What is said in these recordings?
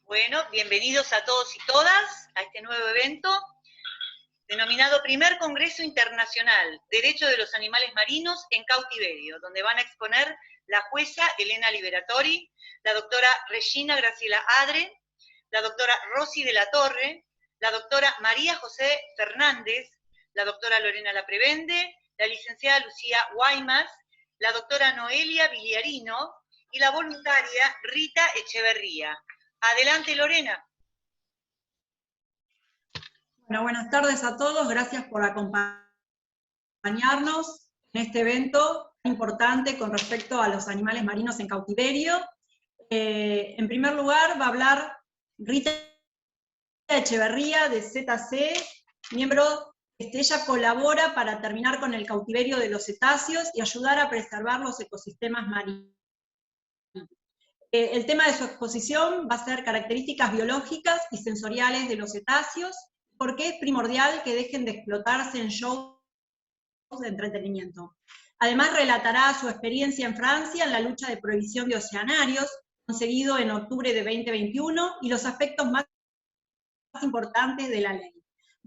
Bueno, bienvenidos a todos y todas a este nuevo evento denominado Primer Congreso Internacional Derecho de los Animales Marinos en Cautiverio, donde van a exponer la jueza Elena Liberatori, la doctora Regina Graciela Adre, la doctora Rosy de la Torre, la doctora María José Fernández, la doctora Lorena Laprebende, la licenciada Lucía Guaymas, la doctora Noelia Vigliarino y la voluntaria Rita Echeverría. Adelante, Lorena. Bueno, buenas tardes a todos, gracias por acompañarnos en este evento tan importante con respecto a los animales marinos en cautiverio. En primer lugar va a hablar Rita Echeverría de ZC, miembro, ella colabora para terminar con el cautiverio de los cetáceos y ayudar a preservar los ecosistemas marinos. El tema de su exposición va a ser características biológicas y sensoriales de los cetáceos, porque es primordial que dejen de explotarse en shows de entretenimiento. Además relatará su experiencia en Francia en la lucha de prohibición de oceanarios, conseguido en octubre de 2021, y los aspectos más importantes de la ley.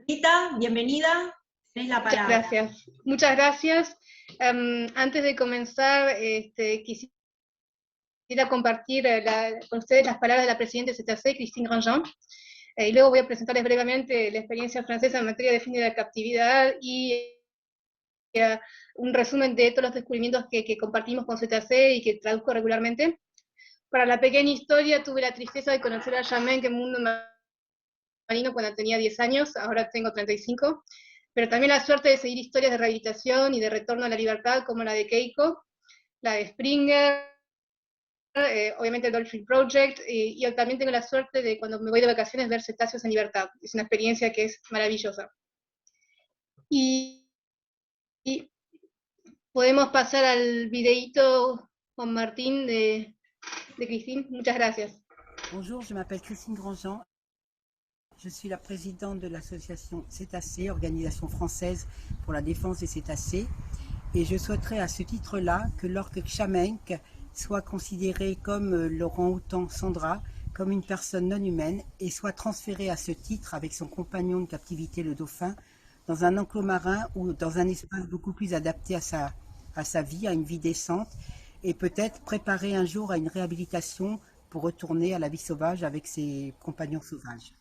Rita, bienvenida, tenés la palabra. Muchas gracias. Antes de comenzar, quisiera compartir con ustedes las palabras de la presidenta de CETACE, Christine Grandjean, y luego voy a presentarles brevemente la experiencia francesa en materia de fin de la captividad y un resumen de todos los descubrimientos que compartimos con CETACE y que traduzco regularmente. Para la pequeña historia, tuve la tristeza de conocer a Jamaica en el mundo marino cuando tenía 10 años, ahora tengo 35, pero también la suerte de seguir historias de rehabilitación y de retorno a la libertad como la de Keiko, la de Springer, obviamente el Dolphin Project, y yo también tengo la suerte de cuando me voy de vacaciones ver cetáceos en libertad. Es una experiencia que es maravillosa. Y podemos pasar al videíto, Juan Martín, de Christine. Muchas gracias. Bonjour, je m'appelle Christine Grandjean. Je suis la présidente de l'association Cétacés, organisation française pour la défense des cétacés. Et je souhaiterais à ce titre-là que l'orque Chamenk soit considéré comme l'orang-outan Sandra, comme une personne non humaine, et soit transféré à ce titre avec son compagnon de captivité, le dauphin, dans un enclos marin ou dans un espace beaucoup plus adapté à sa vie, à une vie décente, et peut-être préparer un jour à une réhabilitation pour retourner à la vie sauvage avec ses compagnons sauvages.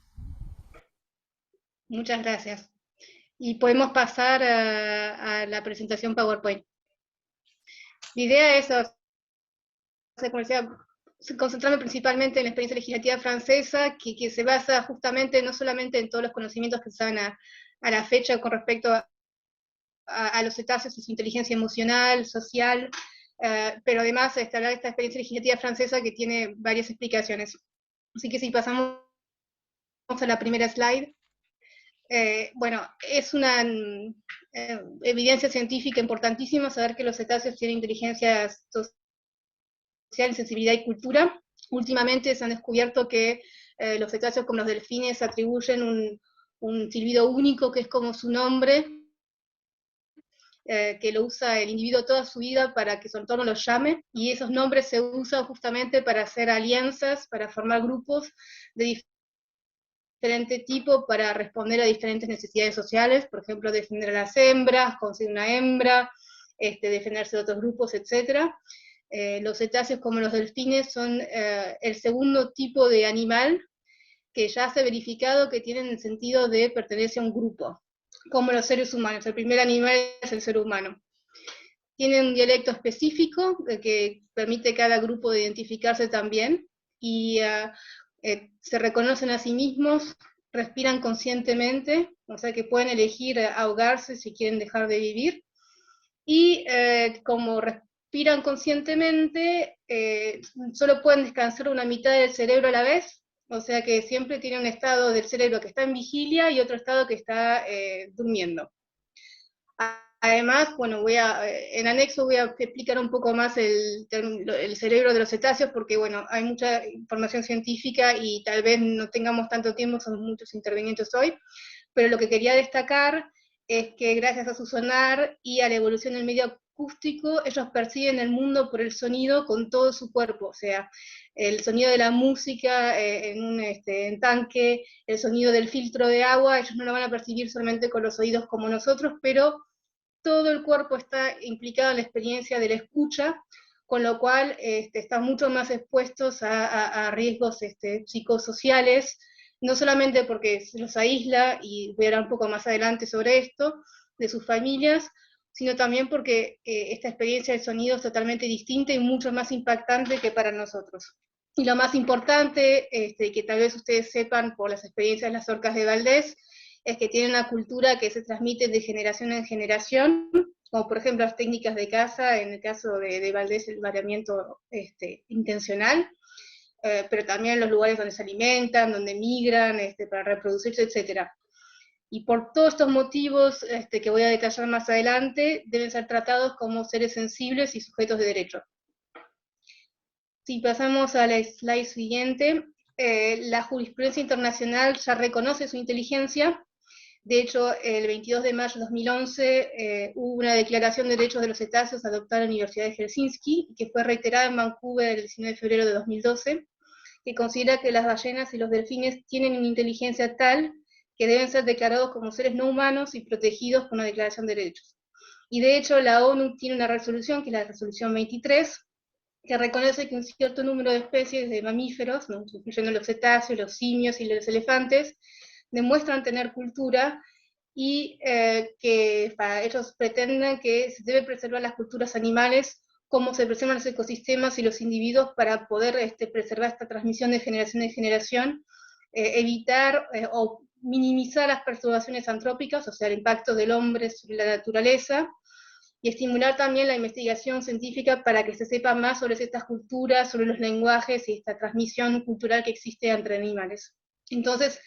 Muchas gracias. Y podemos pasar a la presentación PowerPoint. La idea es concentrarme principalmente en la experiencia legislativa francesa, que se basa justamente no solamente en todos los conocimientos que se saben a la fecha con respecto a los cetáceos y su inteligencia emocional, social, pero además hablar de esta experiencia legislativa francesa que tiene varias explicaciones. Así que si pasamos a la primera slide. Bueno, es una evidencia científica importantísima saber que los cetáceos tienen inteligencia social, sensibilidad y cultura. Últimamente se han descubierto que los cetáceos, como los delfines, atribuyen un silbido único que es como su nombre, que lo usa el individuo toda su vida para que su entorno lo llame, y esos nombres se usan justamente para hacer alianzas, para formar grupos de diferente tipo para responder a diferentes necesidades sociales, por ejemplo, defender a las hembras, conseguir una hembra, defenderse de otros grupos, etc. Los cetáceos, como los delfines, son el segundo tipo de animal que ya se ha verificado que tienen el sentido de pertenecer a un grupo, como los seres humanos. El primer animal es el ser humano. Tienen un dialecto específico que permite a cada grupo de identificarse también, y se reconocen a sí mismos, respiran conscientemente, o sea que pueden elegir ahogarse si quieren dejar de vivir, y como respiran conscientemente, solo pueden descansar una mitad del cerebro a la vez, o sea que siempre tienen un estado del cerebro que está en vigilia y otro estado que está durmiendo. Además, bueno, en anexo voy a explicar un poco más el cerebro de los cetáceos, porque bueno, hay mucha información científica y tal vez no tengamos tanto tiempo, somos muchos intervinientes hoy, pero lo que quería destacar es que gracias a su sonar y a la evolución del medio acústico, ellos perciben el mundo por el sonido con todo su cuerpo, o sea, el sonido de la música en un tanque, el sonido del filtro de agua, ellos no lo van a percibir solamente con los oídos como nosotros, pero todo el cuerpo está implicado en la experiencia de la escucha, con lo cual están mucho más expuestos a riesgos psicosociales, no solamente porque se los aísla, y voy a hablar un poco más adelante sobre esto, de sus familias, sino también porque esta experiencia del sonido es totalmente distinta y mucho más impactante que para nosotros. Y lo más importante, que tal vez ustedes sepan por las experiencias de las orcas de Valdés, es que tienen una cultura que se transmite de generación en generación, como por ejemplo las técnicas de caza, en el caso de Valdés el variamiento intencional, pero también los lugares donde se alimentan, donde migran, para reproducirse, etc. Y por todos estos motivos que voy a detallar más adelante, deben ser tratados como seres sensibles y sujetos de derecho. Si pasamos a la slide siguiente, la jurisprudencia internacional ya reconoce su inteligencia. De hecho, el 22 de mayo de 2011 hubo una declaración de derechos de los cetáceos adoptada en la Universidad de Helsinki, que fue reiterada en Vancouver el 19 de febrero de 2012, que considera que las ballenas y los delfines tienen una inteligencia tal que deben ser declarados como seres no humanos y protegidos por una declaración de derechos. Y de hecho, la ONU tiene una resolución, que es la resolución 23, que reconoce que un cierto número de especies de mamíferos, ¿no?, incluyendo los cetáceos, los simios y los elefantes, demuestran tener cultura, y que ellos pretenden que se debe preservar las culturas animales como se preservan los ecosistemas y los individuos para poder preservar esta transmisión de generación en generación, evitar o minimizar las perturbaciones antrópicas, o sea, el impacto del hombre sobre la naturaleza, y estimular también la investigación científica para que se sepa más sobre estas culturas, sobre los lenguajes y esta transmisión cultural que existe entre animales. Entonces,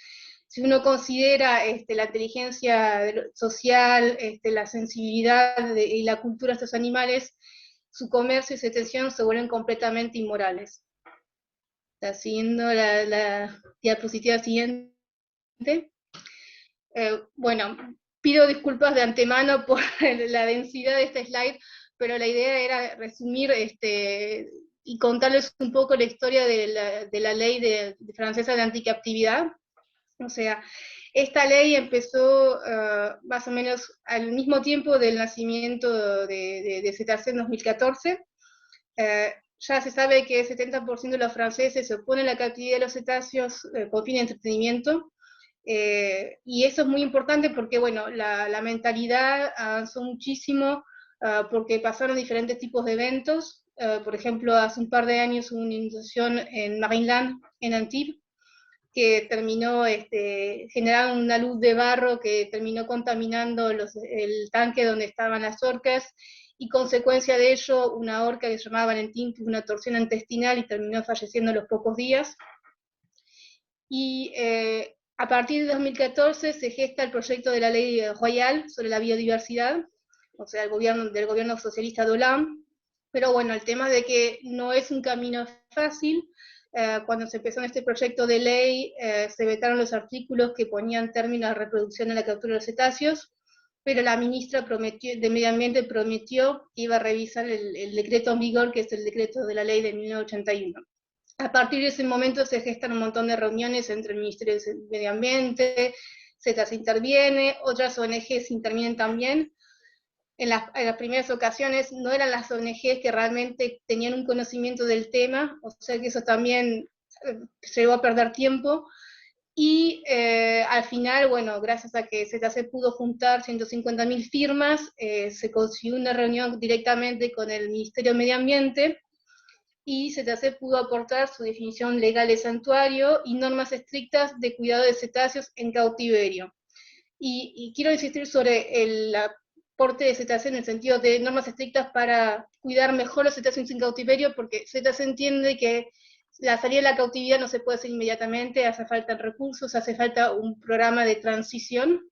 si uno considera la inteligencia social, la sensibilidad y la cultura de estos animales, su comercio y su detención se vuelven completamente inmorales. Está siguiendo la diapositiva siguiente. Bueno, pido disculpas de antemano por la densidad de esta slide, pero la idea era resumir y contarles un poco la historia de la ley francesa de anticaptividad. O sea, esta ley empezó más o menos al mismo tiempo del nacimiento de CETACE en 2014. Ya se sabe que el 70% de los franceses se oponen a la captividad de los cetáceos con fin de entretenimiento, y eso es muy importante porque, bueno, la mentalidad avanzó muchísimo, porque pasaron diferentes tipos de eventos. Por ejemplo, hace un par de años hubo una inundación en Marineland, en Antibes, que terminó generando una luz de barro que terminó contaminando el tanque donde estaban las orcas, y consecuencia de ello, una orca que se llamaba Valentín tuvo una torsión intestinal y terminó falleciendo a los pocos días. Y a partir de 2014 se gesta el proyecto de la Ley Royal sobre la biodiversidad, o sea, del gobierno socialista de Hollande. Pero bueno, el tema de que no es un camino fácil. Cuando se empezó en este proyecto de ley, se vetaron los artículos que ponían término a la reproducción y la captura de los cetáceos, pero la ministra de Medio Ambiente prometió que iba a revisar el decreto en vigor, que es el decreto de la ley de 1981. A partir de ese momento se gestan un montón de reuniones entre el Ministerio de Medio Ambiente, CETACE interviene, otras ONGs intervienen también. En las primeras ocasiones no eran las ONGs que realmente tenían un conocimiento del tema, o sea que eso también llegó a perder tiempo, y al final, bueno, gracias a que CETACE pudo juntar 150.000 firmas, se consiguió una reunión directamente con el Ministerio de Medio Ambiente, y CETACE pudo aportar su definición legal de santuario y normas estrictas de cuidado de cetáceos en cautiverio. Y quiero insistir sobre el aporte de CETACE en el sentido de normas estrictas para cuidar mejor los cetáceos en cautiverio, porque CETACE entiende que la salida de la cautividad no se puede hacer inmediatamente, hace falta recursos, hace falta un programa de transición,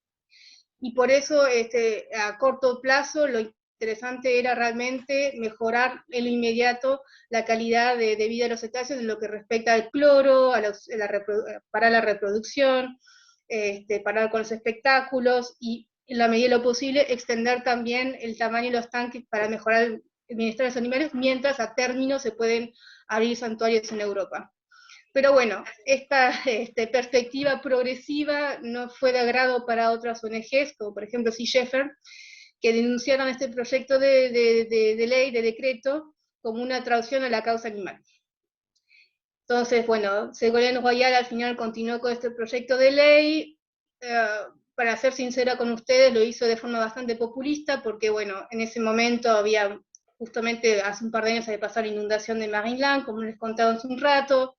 y por eso a corto plazo lo interesante era realmente mejorar en lo inmediato la calidad de vida de los cetáceos en lo que respecta al cloro, para la reproducción, parar con los espectáculos, y en la medida de lo posible, extender también el tamaño de los tanques para mejorar el bienestar de los animales, mientras a término se pueden abrir santuarios en Europa. Pero bueno, esta perspectiva progresiva no fue de agrado para otras ONGs, como por ejemplo Sea Shepherd, que denunciaron este proyecto de ley, de decreto, como una traición a la causa animal. Entonces, bueno, Ségolène Royal al final continuó con este proyecto de ley. Para ser sincera con ustedes, lo hizo de forma bastante populista, porque bueno, en ese momento había, justamente hace un par de años había pasado la inundación de Marineland, como les contaba hace un rato.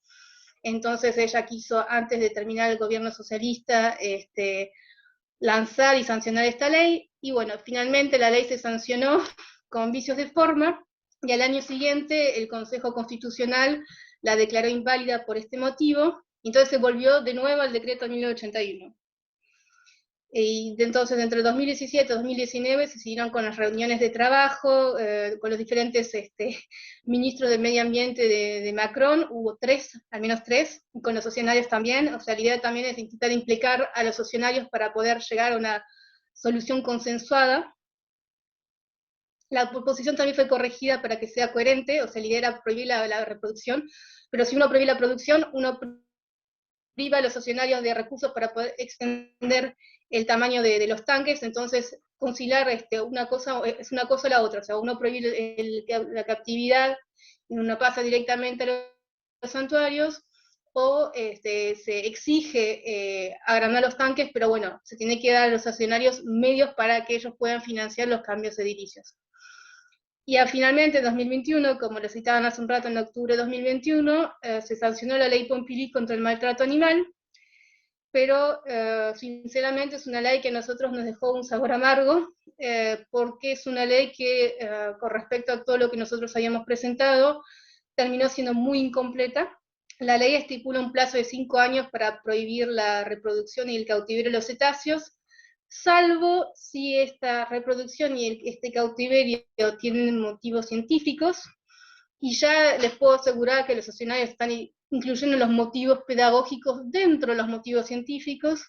Entonces ella quiso, antes de terminar el gobierno socialista, lanzar y sancionar esta ley, y bueno, finalmente la ley se sancionó con vicios de forma, y al año siguiente el Consejo Constitucional la declaró inválida por este motivo, y entonces se volvió de nuevo al decreto de 1981. Y entonces entre 2017 y 2019 se siguieron con las reuniones de trabajo, con los diferentes ministros de medio ambiente de Macron, hubo al menos tres, y con los funcionarios también. O sea, la idea también es intentar implicar a los funcionarios para poder llegar a una solución consensuada. La proposición también fue corregida para que sea coherente, o sea, la idea era prohibir la reproducción, pero si uno prohíbe la producción, uno priva a los funcionarios de recursos para poder extender el tamaño de los tanques. Entonces conciliar una cosa es una cosa o la otra, o sea, uno prohíbe la captividad, uno pasa directamente a los santuarios, o se exige agrandar los tanques, pero bueno, se tiene que dar a los accionarios medios para que ellos puedan financiar los cambios edilicios. Y finalmente, en 2021, como lo citaban hace un rato, en octubre de 2021, se sancionó la ley Pompili contra el maltrato animal, pero sinceramente es una ley que a nosotros nos dejó un sabor amargo, porque es una ley que, con respecto a todo lo que nosotros habíamos presentado, terminó siendo muy incompleta. La ley estipula un plazo de 5 años para prohibir la reproducción y el cautiverio de los cetáceos, salvo si esta reproducción y este cautiverio tienen motivos científicos, y ya les puedo asegurar que los accionarios están incluyendo los motivos pedagógicos dentro de los motivos científicos.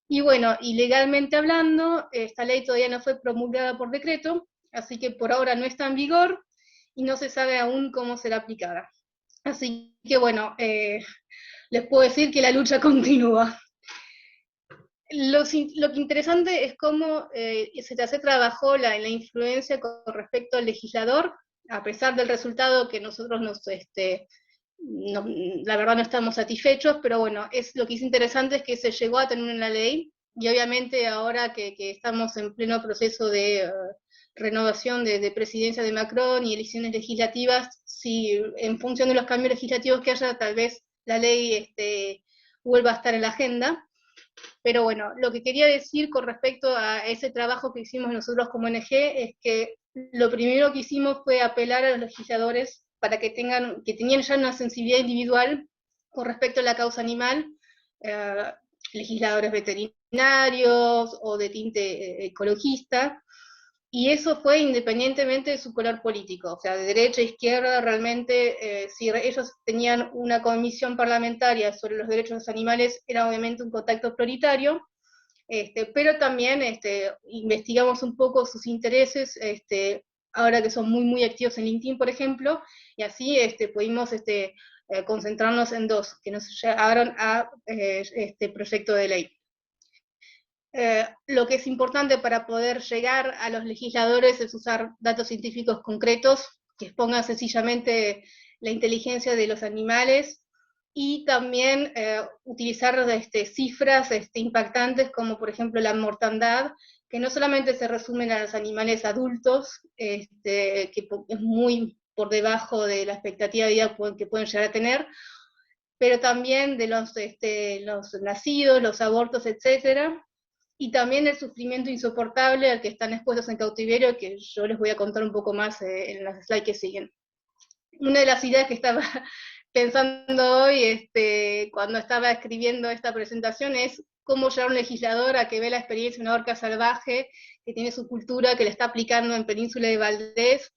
Y bueno, y legalmente hablando, esta ley todavía no fue promulgada por decreto, así que por ahora no está en vigor, y no se sabe aún cómo será aplicada. Así que bueno, les puedo decir que la lucha continúa. Lo que interesante es cómo CETAC trabajó la influencia con respecto al legislador, a pesar del resultado que nosotros la verdad no estamos satisfechos, pero bueno, lo que es interesante es que se llegó a tener una ley, y obviamente ahora que estamos en pleno proceso de renovación de presidencia de Macron y elecciones legislativas, si en función de los cambios legislativos que haya, tal vez la ley vuelva a estar en la agenda. Pero bueno, lo que quería decir con respecto a ese trabajo que hicimos nosotros como ONG es que lo primero que hicimos fue apelar a los legisladores para que tenían ya una sensibilidad individual con respecto a la causa animal, legisladores veterinarios o de tinte ecologista, y eso fue independientemente de su color político, o sea, de derecha a izquierda. Realmente, si ellos tenían una comisión parlamentaria sobre los derechos de los animales, era obviamente un contacto prioritario, pero también investigamos un poco sus intereses, ahora que son muy activos en LinkedIn, por ejemplo, y así pudimos concentrarnos en dos, que nos llevaron a este proyecto de ley. Lo que es importante para poder llegar a los legisladores es usar datos científicos concretos que expongan sencillamente la inteligencia de los animales, y también utilizar cifras impactantes, como por ejemplo la mortandad, que no solamente se resumen a los animales adultos, que es muy por debajo de la expectativa de vida que pueden llegar a tener, pero también de los nacidos, los abortos, etcétera, y también el sufrimiento insoportable al que están expuestos en cautiverio, que yo les voy a contar un poco más en las slides que siguen. Una de las ideas que estaba pensando hoy, cuando estaba escribiendo esta presentación, es cómo llevar a un legislador a que ve la experiencia de una orca salvaje, que tiene su cultura, que la está aplicando en Península de Valdés,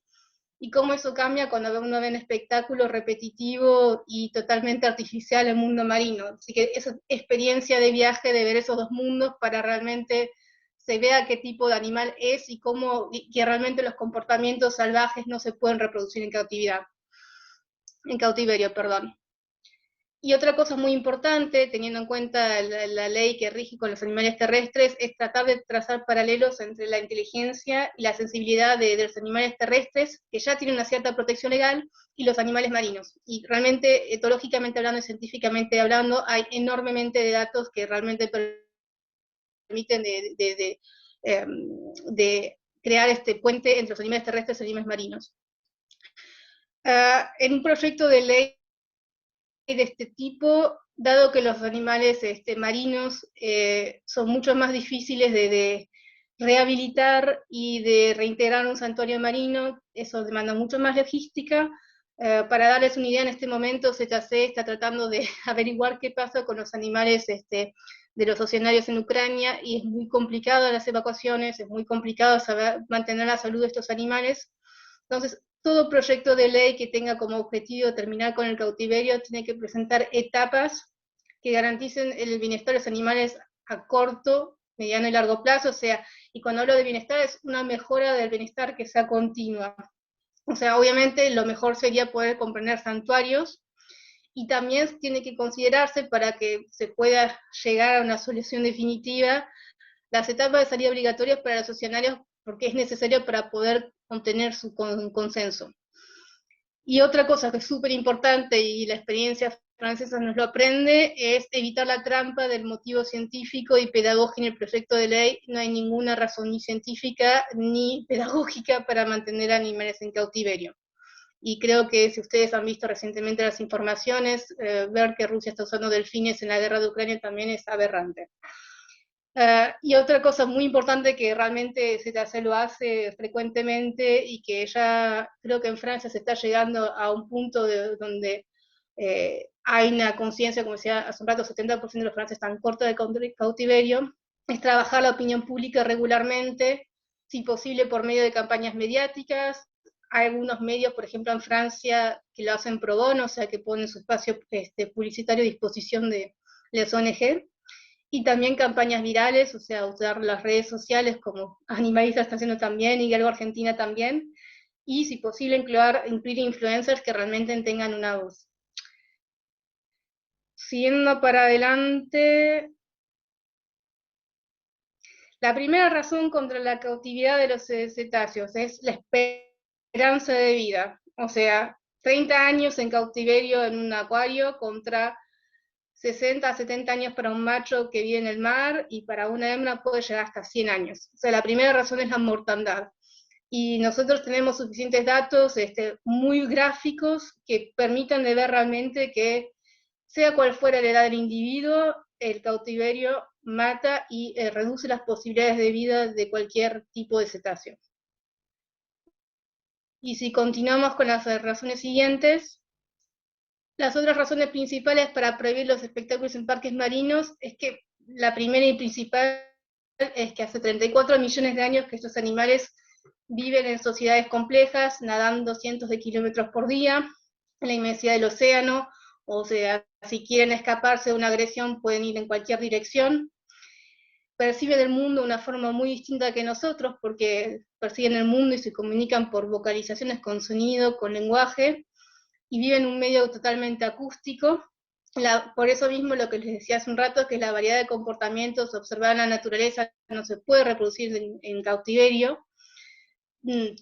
y cómo eso cambia cuando uno ve un espectáculo repetitivo y totalmente artificial en el mundo marino. Así que esa experiencia de viaje, de ver esos dos mundos, para realmente se vea qué tipo de animal es y cómo, que realmente los comportamientos salvajes no se pueden reproducir en cautiverio, perdón. Y otra cosa muy importante, teniendo en cuenta la ley que rige con los animales terrestres, es tratar de trazar paralelos entre la inteligencia y la sensibilidad de los animales terrestres, que ya tienen una cierta protección legal, y los animales marinos. Y realmente, etológicamente hablando y científicamente hablando, hay enormemente de datos que realmente permiten de crear este puente entre los animales terrestres y los animales marinos. En un proyecto de ley de este tipo, dado que los animales marinos son mucho más difíciles de rehabilitar y de reintegrar un santuario marino, eso demanda mucho más logística. Para darles una idea, en este momento ZC está tratando de averiguar qué pasa con los animales de los oceanarios en Ucrania, y es muy complicado las evacuaciones, es muy complicado saber mantener la salud de estos animales. Entonces, todo proyecto de ley que tenga como objetivo terminar con el cautiverio tiene que presentar etapas que garanticen el bienestar de los animales a corto, mediano y largo plazo. O sea, y cuando hablo de bienestar es una mejora del bienestar que sea continua. O sea, obviamente lo mejor sería poder comprender santuarios, y también tiene que considerarse, para que se pueda llegar a una solución definitiva, las etapas de salida obligatorias para los oceanarios, porque es necesario para poder obtener su consenso. Y otra cosa que es súper importante, y la experiencia francesa nos lo aprende, es evitar la trampa del motivo científico y pedagógico. En el proyecto de ley no hay ninguna razón ni científica ni pedagógica para mantener animales en cautiverio. Y creo que si ustedes han visto recientemente las informaciones, ver que Rusia está usando delfines en la guerra de Ucrania también es aberrante. Y otra cosa muy importante que realmente ZC lo hace frecuentemente, y que ya creo que en Francia se está llegando a un punto donde hay una conciencia, como decía hace un rato, 70% de los franceses están cortos de cautiverio, es trabajar la opinión pública regularmente, si posible por medio de campañas mediáticas. Hay algunos medios, por ejemplo en Francia, que lo hacen pro bono, o sea que ponen su espacio publicitario a disposición de las ONG, y también campañas virales, o sea, usar las redes sociales como Animalistas está haciendo también, y Algo Argentina también, y si posible incluir influencers que realmente tengan una voz. Siguiendo para adelante, la primera razón contra la cautividad de los cetáceos es la esperanza de vida, o sea, 30 años en cautiverio en un acuario contra 60 a 70 años para un macho que vive en el mar, y para una hembra puede llegar hasta 100 años. O sea, la primera razón es la mortandad. Y nosotros tenemos suficientes datos muy gráficos que permitan de ver realmente que, sea cual fuera la edad del individuo, el cautiverio mata y reduce las posibilidades de vida de cualquier tipo de cetáceo. Y si continuamos con las razones siguientes, las otras razones principales para prohibir los espectáculos en parques marinos es que la primera y principal es que hace 34 millones de años que estos animales viven en sociedades complejas, nadando cientos de kilómetros por día, en la inmensidad del océano. O sea, si quieren escaparse de una agresión pueden ir en cualquier dirección. Perciben el mundo de una forma muy distinta que nosotros, porque perciben el mundo y se comunican por vocalizaciones, con sonido, con lenguaje, y viven en un medio totalmente acústico. Por eso mismo, lo que les decía hace un rato, que la variedad de comportamientos observada en la naturaleza no se puede reproducir en cautiverio.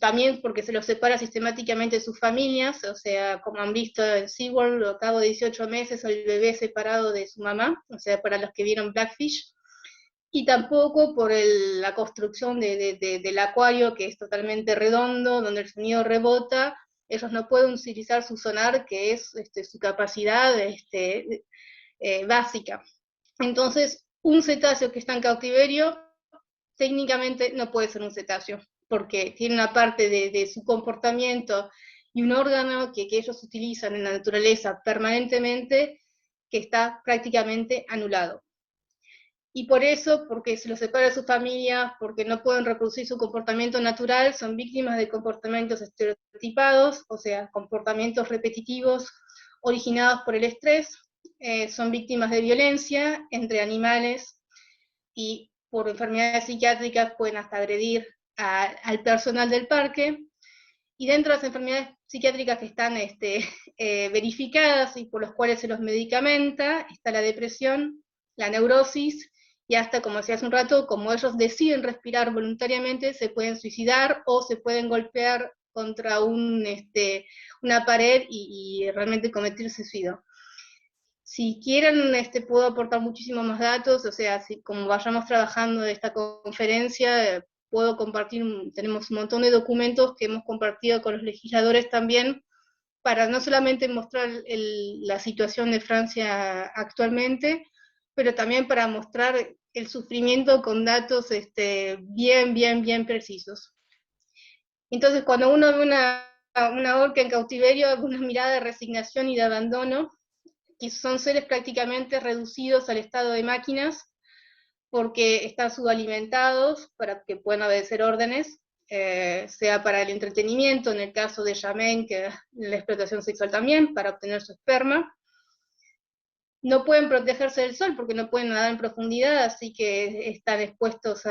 También porque se los separa sistemáticamente de sus familias, o sea, como han visto en SeaWorld, a cabo de 18 meses el bebé separado de su mamá, o sea, para los que vieron Blackfish. Y tampoco por la construcción del acuario, que es totalmente redondo, donde el sonido rebota. Ellos no pueden utilizar su sonar, que es su capacidad básica. Entonces, un cetáceo que está en cautiverio, técnicamente no puede ser un cetáceo, porque tiene una parte de su comportamiento y un órgano que ellos utilizan en la naturaleza permanentemente, que está prácticamente anulado. Y por eso, porque se los separa de sus familias, porque no pueden reproducir su comportamiento natural, son víctimas de comportamientos estereotipados, o sea, comportamientos repetitivos originados por el estrés. Son víctimas de violencia entre animales, y por enfermedades psiquiátricas pueden hasta agredir al personal del parque. Y dentro de las enfermedades psiquiátricas que están verificadas y por las cuales se los medicamenta, está la depresión, la neurosis, y hasta, como decía hace un rato, como ellos deciden respirar voluntariamente, se pueden suicidar o se pueden golpear contra una pared y realmente cometer suicidio. Si quieren, puedo aportar muchísimos más datos, o sea, como vayamos trabajando de esta conferencia, puedo compartir, tenemos un montón de documentos que hemos compartido con los legisladores también, para no solamente mostrar la situación de Francia actualmente, pero también para mostrar el sufrimiento con datos bien precisos. Entonces, cuando uno ve una orca en cautiverio, una mirada de resignación y de abandono, que son seres prácticamente reducidos al estado de máquinas, porque están subalimentados para que puedan obedecer órdenes, sea para el entretenimiento, en el caso de Jamin, que la explotación sexual también, para obtener su esperma. No pueden protegerse del sol porque no pueden nadar en profundidad, así que están expuestos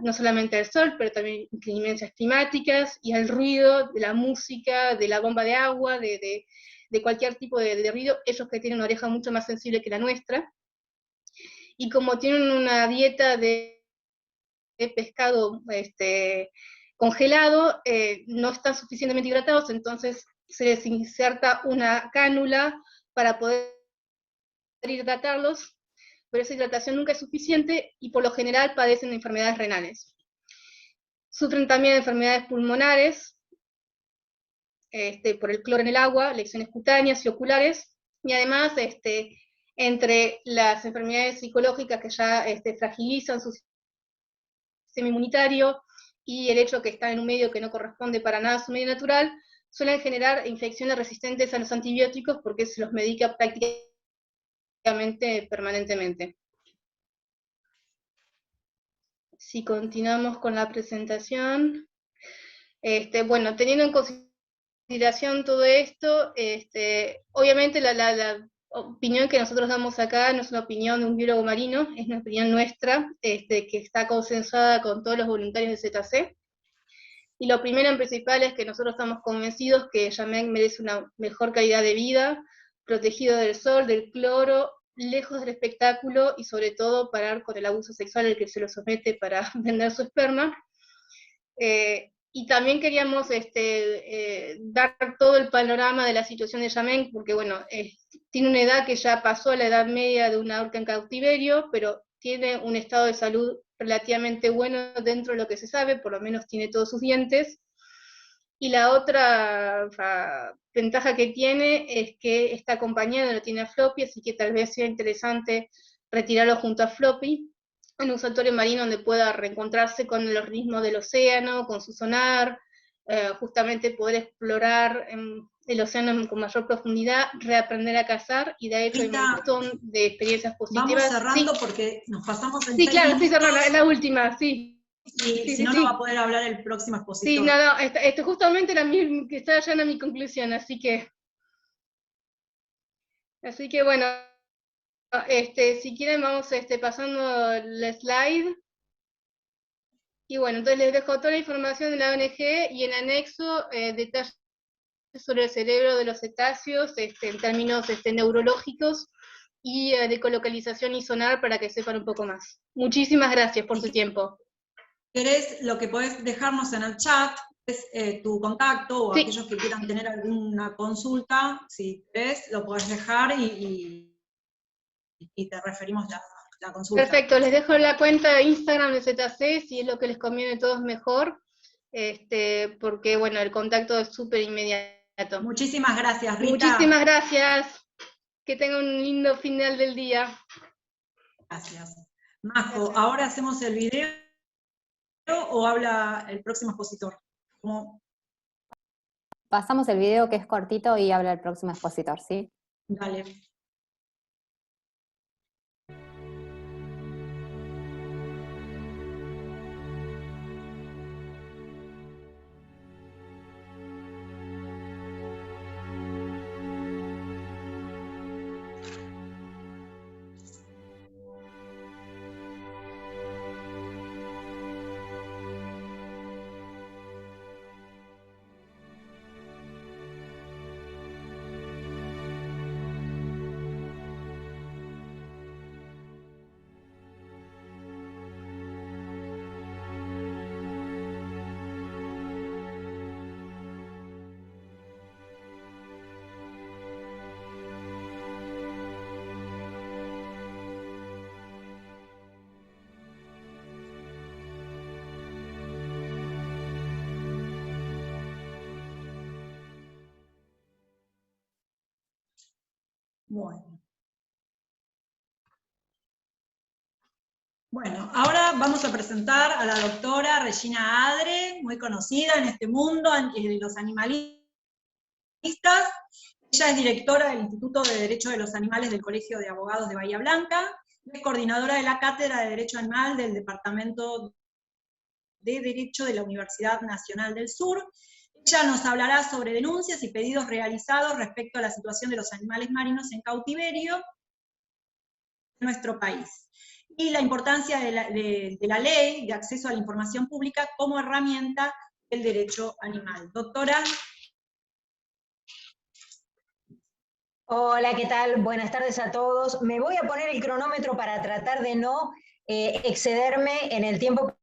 no solamente al sol, pero también a inclemencias climáticas y al ruido de la música, de la bomba de agua, de cualquier tipo de ruido, ellos que tienen una oreja mucho más sensible que la nuestra. Y como tienen una dieta de pescado congelado, no están suficientemente hidratados, entonces se les inserta una cánula para poder hidratarlos, pero esa hidratación nunca es suficiente y por lo general padecen de enfermedades renales. Sufren también de enfermedades pulmonares, por el cloro en el agua, lesiones cutáneas y oculares, y además entre las enfermedades psicológicas que ya fragilizan su sistema inmunitario y el hecho de que están en un medio que no corresponde para nada a su medio natural, suelen generar infecciones resistentes a los antibióticos porque se los medica prácticamente permanentemente. Si continuamos con la presentación, bueno, teniendo en consideración todo esto, obviamente la opinión que nosotros damos acá no es una opinión de un biólogo marino, es una opinión nuestra, que está consensuada con todos los voluntarios de ZC. Y lo primero en principal es que nosotros estamos convencidos que Jamin merece una mejor calidad de vida, protegido del sol, del cloro, lejos del espectáculo y sobre todo parar con el abuso sexual al que se lo somete para vender su esperma. Y también queríamos dar todo el panorama de la situación de Jamin, porque bueno, tiene una edad que ya pasó a la edad media de una orca en cautiverio, pero tiene un estado de salud relativamente bueno dentro de lo que se sabe, por lo menos tiene todos sus dientes. Y la otra ventaja que tiene es que está acompañado, no tiene a Floppy, así que tal vez sea interesante retirarlo junto a Floppy en un santuario marino donde pueda reencontrarse con los ritmos del océano, con su sonar, justamente poder explorar el océano con mayor profundidad, reaprender a cazar, y de hecho hay un montón de experiencias positivas. Vamos cerrando, sí, porque nos pasamos en 6 claro, minutos. Sí, cerrando, es la última, sí. Y si no, no va a poder hablar el próximo expositor. Sí, no, justamente que estaba ya en mi conclusión, así que bueno, si quieren vamos pasando el slide. Y bueno, entonces les dejo toda la información de la ONG y en anexo detalles sobre el cerebro de los cetáceos en términos neurológicos y de colocalización y sonar para que sepan un poco más. Muchísimas gracias por su tiempo. ¿Querés? Lo que podés dejarnos en el chat es tu contacto, o aquellos que quieran tener alguna consulta, si querés, lo podés dejar y te referimos la consulta. Perfecto, les dejo la cuenta de Instagram de ZC, si es lo que les conviene a todos mejor, porque bueno, el contacto es súper inmediato. Muchísimas gracias, Rita. Muchísimas gracias, que tengan un lindo final del día. Gracias. Majo, ¿ahora hacemos el video o habla el próximo expositor? ¿Cómo? Pasamos el video, que es cortito, y habla el próximo expositor, ¿sí? Dale. Bueno, ahora vamos a presentar a la doctora Regina Adre, muy conocida en este mundo, de los animalistas. Ella es directora del Instituto de Derecho de los Animales del Colegio de Abogados de Bahía Blanca, es coordinadora de la Cátedra de Derecho Animal del Departamento de Derecho de la Universidad Nacional del Sur. Ella nos hablará sobre denuncias y pedidos realizados respecto a la situación de los animales marinos en cautiverio en nuestro país, y la importancia de la ley de acceso a la información pública como herramienta del derecho animal. Doctora. Hola, ¿qué tal? Buenas tardes a todos. Me voy a poner el cronómetro para tratar de no excederme en el tiempo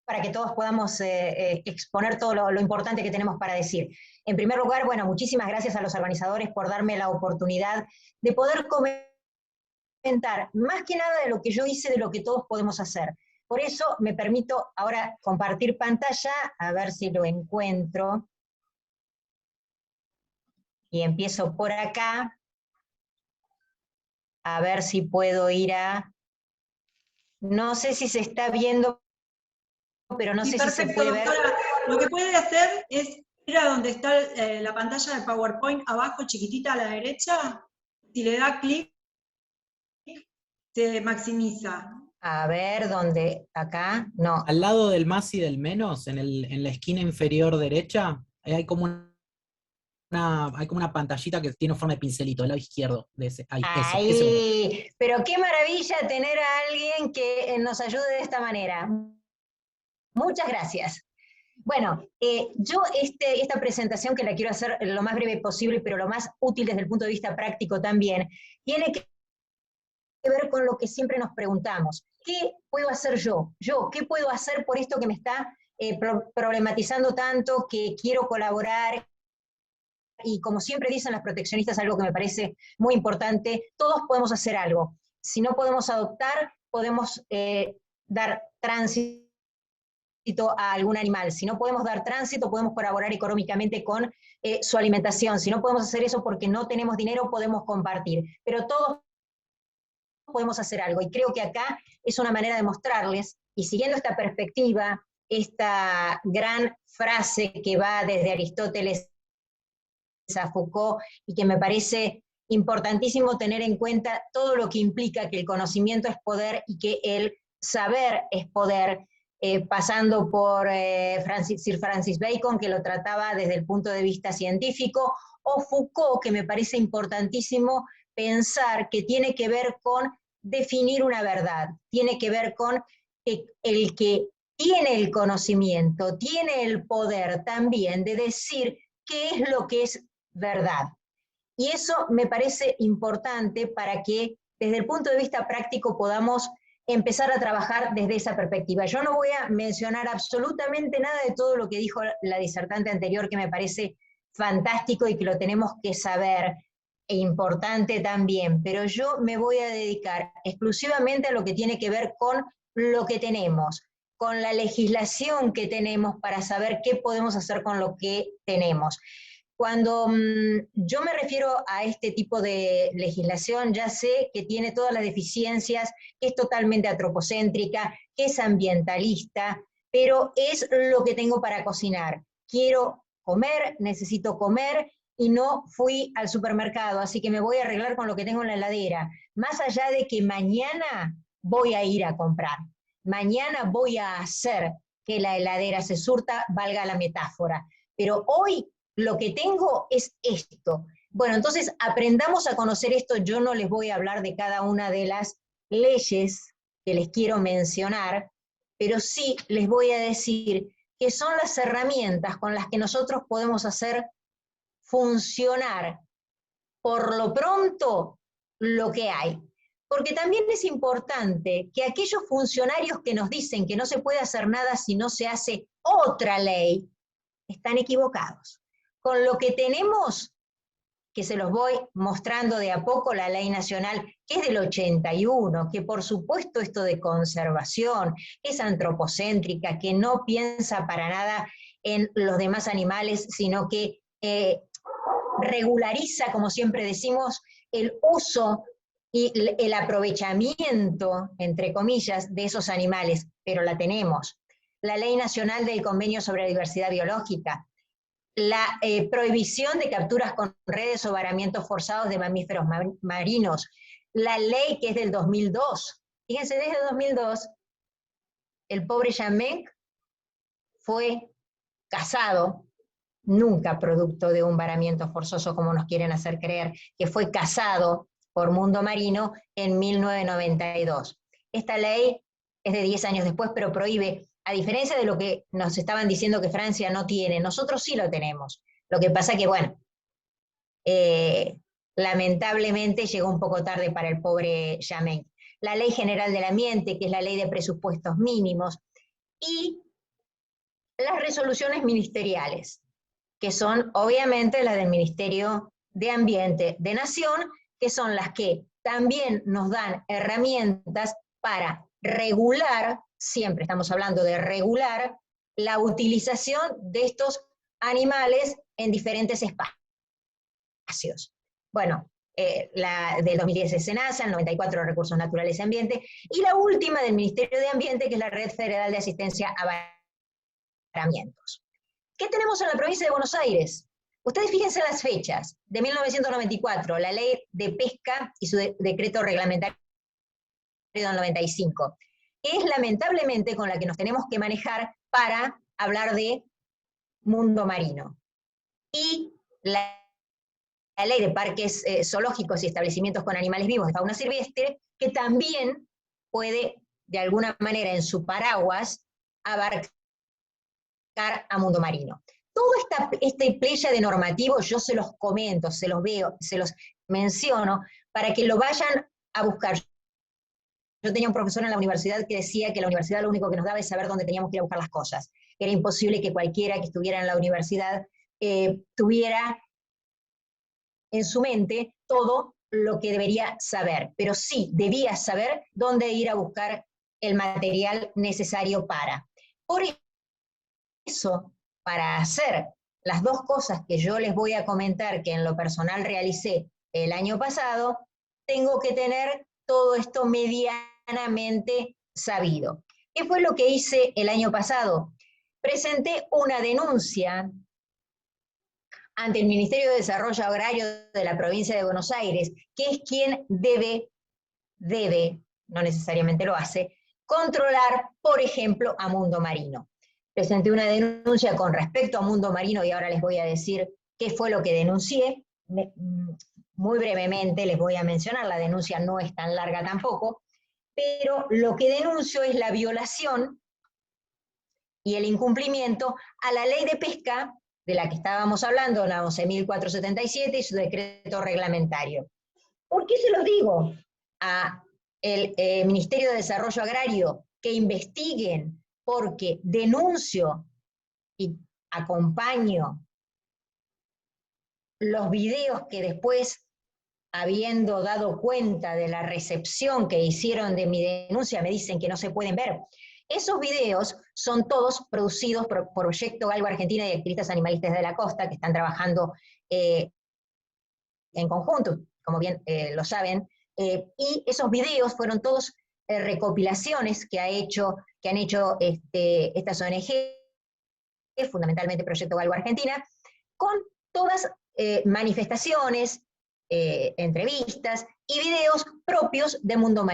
para que todos podamos exponer todo lo importante que tenemos para decir. En primer lugar, bueno, muchísimas gracias a los organizadores por darme la oportunidad de poder comentar más que nada de lo que yo hice, de lo que todos podemos hacer. Por eso me permito ahora compartir pantalla, a ver si lo encuentro. Y empiezo por acá, a ver si puedo ir a... No sé si se está viendo, pero no sé si se puede ver. Doctora, lo que puede hacer es ir a donde está la pantalla de PowerPoint, abajo, chiquitita a la derecha, si le da clic, se maximiza. A ver, ¿dónde? Acá, no. Al lado del más y del menos, en la esquina inferior derecha, hay como una pantallita que tiene forma de pincelito, al lado izquierdo de ese. Ahí. Pero qué maravilla tener a alguien que nos ayude de esta manera. Muchas gracias. Bueno, yo esta presentación, que la quiero hacer lo más breve posible, pero lo más útil desde el punto de vista práctico también, tiene que ver con lo que siempre nos preguntamos. ¿Qué puedo hacer yo? ¿Qué puedo hacer por esto que me está problematizando tanto, que quiero colaborar? Y como siempre dicen las proteccionistas, algo que me parece muy importante, todos podemos hacer algo. Si no podemos adoptar, podemos dar tránsito a algún animal. Si no podemos dar tránsito, podemos colaborar económicamente con su alimentación. Si no podemos hacer eso porque no tenemos dinero, podemos compartir. Pero todos podemos hacer algo. Y creo que acá es una manera de mostrarles, y siguiendo esta perspectiva, esta gran frase que va desde Aristóteles a Foucault, y que me parece importantísimo tener en cuenta todo lo que implica que el conocimiento es poder y que el saber es poder, pasando por Sir Francis Bacon, que lo trataba desde el punto de vista científico, o Foucault, que me parece importantísimo pensar que tiene que ver con definir una verdad, tiene que ver con el que tiene el conocimiento, tiene el poder también de decir qué es lo que es verdad. Y eso me parece importante para que desde el punto de vista práctico podamos empezar a trabajar desde esa perspectiva. Yo no voy a mencionar absolutamente nada de todo lo que dijo la disertante anterior, que me parece fantástico y que lo tenemos que saber, e importante también, pero yo me voy a dedicar exclusivamente a lo que tiene que ver con lo que tenemos, con la legislación que tenemos para saber qué podemos hacer con lo que tenemos. Cuando yo me refiero a este tipo de legislación, ya sé que tiene todas las deficiencias, que es totalmente antropocéntrica, que es ambientalista, pero es lo que tengo para cocinar. Quiero comer, necesito comer, y no fui al supermercado, así que me voy a arreglar con lo que tengo en la heladera. Más allá de que mañana voy a ir a comprar, mañana voy a hacer que la heladera se surta, valga la metáfora, pero hoy lo que tengo es esto. Bueno, entonces aprendamos a conocer esto. Yo no les voy a hablar de cada una de las leyes que les quiero mencionar, pero sí les voy a decir que son las herramientas con las que nosotros podemos hacer funcionar, por lo pronto, lo que hay. Porque también es importante que aquellos funcionarios que nos dicen que no se puede hacer nada si no se hace otra ley, están equivocados. Con lo que tenemos, que se los voy mostrando de a poco, la ley nacional, que es del 81, que por supuesto esto de conservación es antropocéntrica, que no piensa para nada en los demás animales, sino que regulariza, como siempre decimos, el uso y el aprovechamiento, entre comillas, de esos animales, pero la tenemos. La Ley Nacional del Convenio sobre la Diversidad Biológica, la prohibición de capturas con redes o varamientos forzados de mamíferos marinos, la ley que es del 2002. Fíjense, desde el 2002, el pobre Yameng fue cazado, nunca producto de un varamiento forzoso como nos quieren hacer creer, que fue cazado por Mundo Marino en 1992. Esta ley es de 10 años después, pero prohíbe, a diferencia de lo que nos estaban diciendo que Francia no tiene, nosotros sí lo tenemos. Lo que pasa que, bueno, lamentablemente llegó un poco tarde para el pobre Yameng. La Ley General del Ambiente, que es la ley de presupuestos mínimos, y las resoluciones ministeriales, que son obviamente las del Ministerio de Ambiente de Nación, que son las que también nos dan herramientas para regular, siempre estamos hablando de regular, la utilización de estos animales en diferentes espacios. Bueno, la del 2010 es SENASA, el 94 Recursos Naturales y Ambiente, y la última del Ministerio de Ambiente, que es la Red Federal de Asistencia a Varamientos. ¿Qué tenemos en la provincia de Buenos Aires? Ustedes fíjense las fechas. De 1994, la ley de pesca y su decreto reglamentario del 95. Es lamentablemente con la que nos tenemos que manejar para hablar de mundo marino. Y la ley de parques zoológicos y establecimientos con animales vivos de fauna silvestre, que también puede, de alguna manera, en su paraguas, abarcar a mundo marino. Todo este playa de normativos yo se los comento, se los veo, se los menciono, para que lo vayan a buscar. Yo tenía un profesor en la universidad que decía que la universidad lo único que nos daba es saber dónde teníamos que ir a buscar las cosas. Era imposible que cualquiera que estuviera en la universidad tuviera en su mente todo lo que debería saber, pero sí debía saber dónde ir a buscar el material necesario para. Por eso, para hacer las dos cosas que yo les voy a comentar que en lo personal realicé el año pasado, tengo que tener todo esto medianamente sabido. ¿Qué fue lo que hice el año pasado? Presenté una denuncia ante el Ministerio de Desarrollo Agrario de la provincia de Buenos Aires, que es quien debe, no necesariamente lo hace, controlar, por ejemplo, a Mundo Marino. Presenté una denuncia con respecto a Mundo Marino y ahora les voy a decir qué fue lo que denuncié. Muy brevemente les voy a mencionar, la denuncia no es tan larga tampoco, pero lo que denuncio es la violación y el incumplimiento a la ley de pesca de la que estábamos hablando, la 11.477 y su decreto reglamentario. ¿Por qué se los digo al Ministerio de Desarrollo Agrario que investiguen? Porque denuncio y acompaño los videos que después, habiendo dado cuenta de la recepción que hicieron de mi denuncia, me dicen que no se pueden ver. Esos videos son todos producidos por Proyecto Galgo Argentina y activistas animalistas de la costa, que están trabajando en conjunto, como bien lo saben, y esos videos fueron todos recopilaciones que han hecho estas ONG, fundamentalmente Proyecto Galgo Argentina, con todas manifestaciones, entrevistas y videos propios de Mundo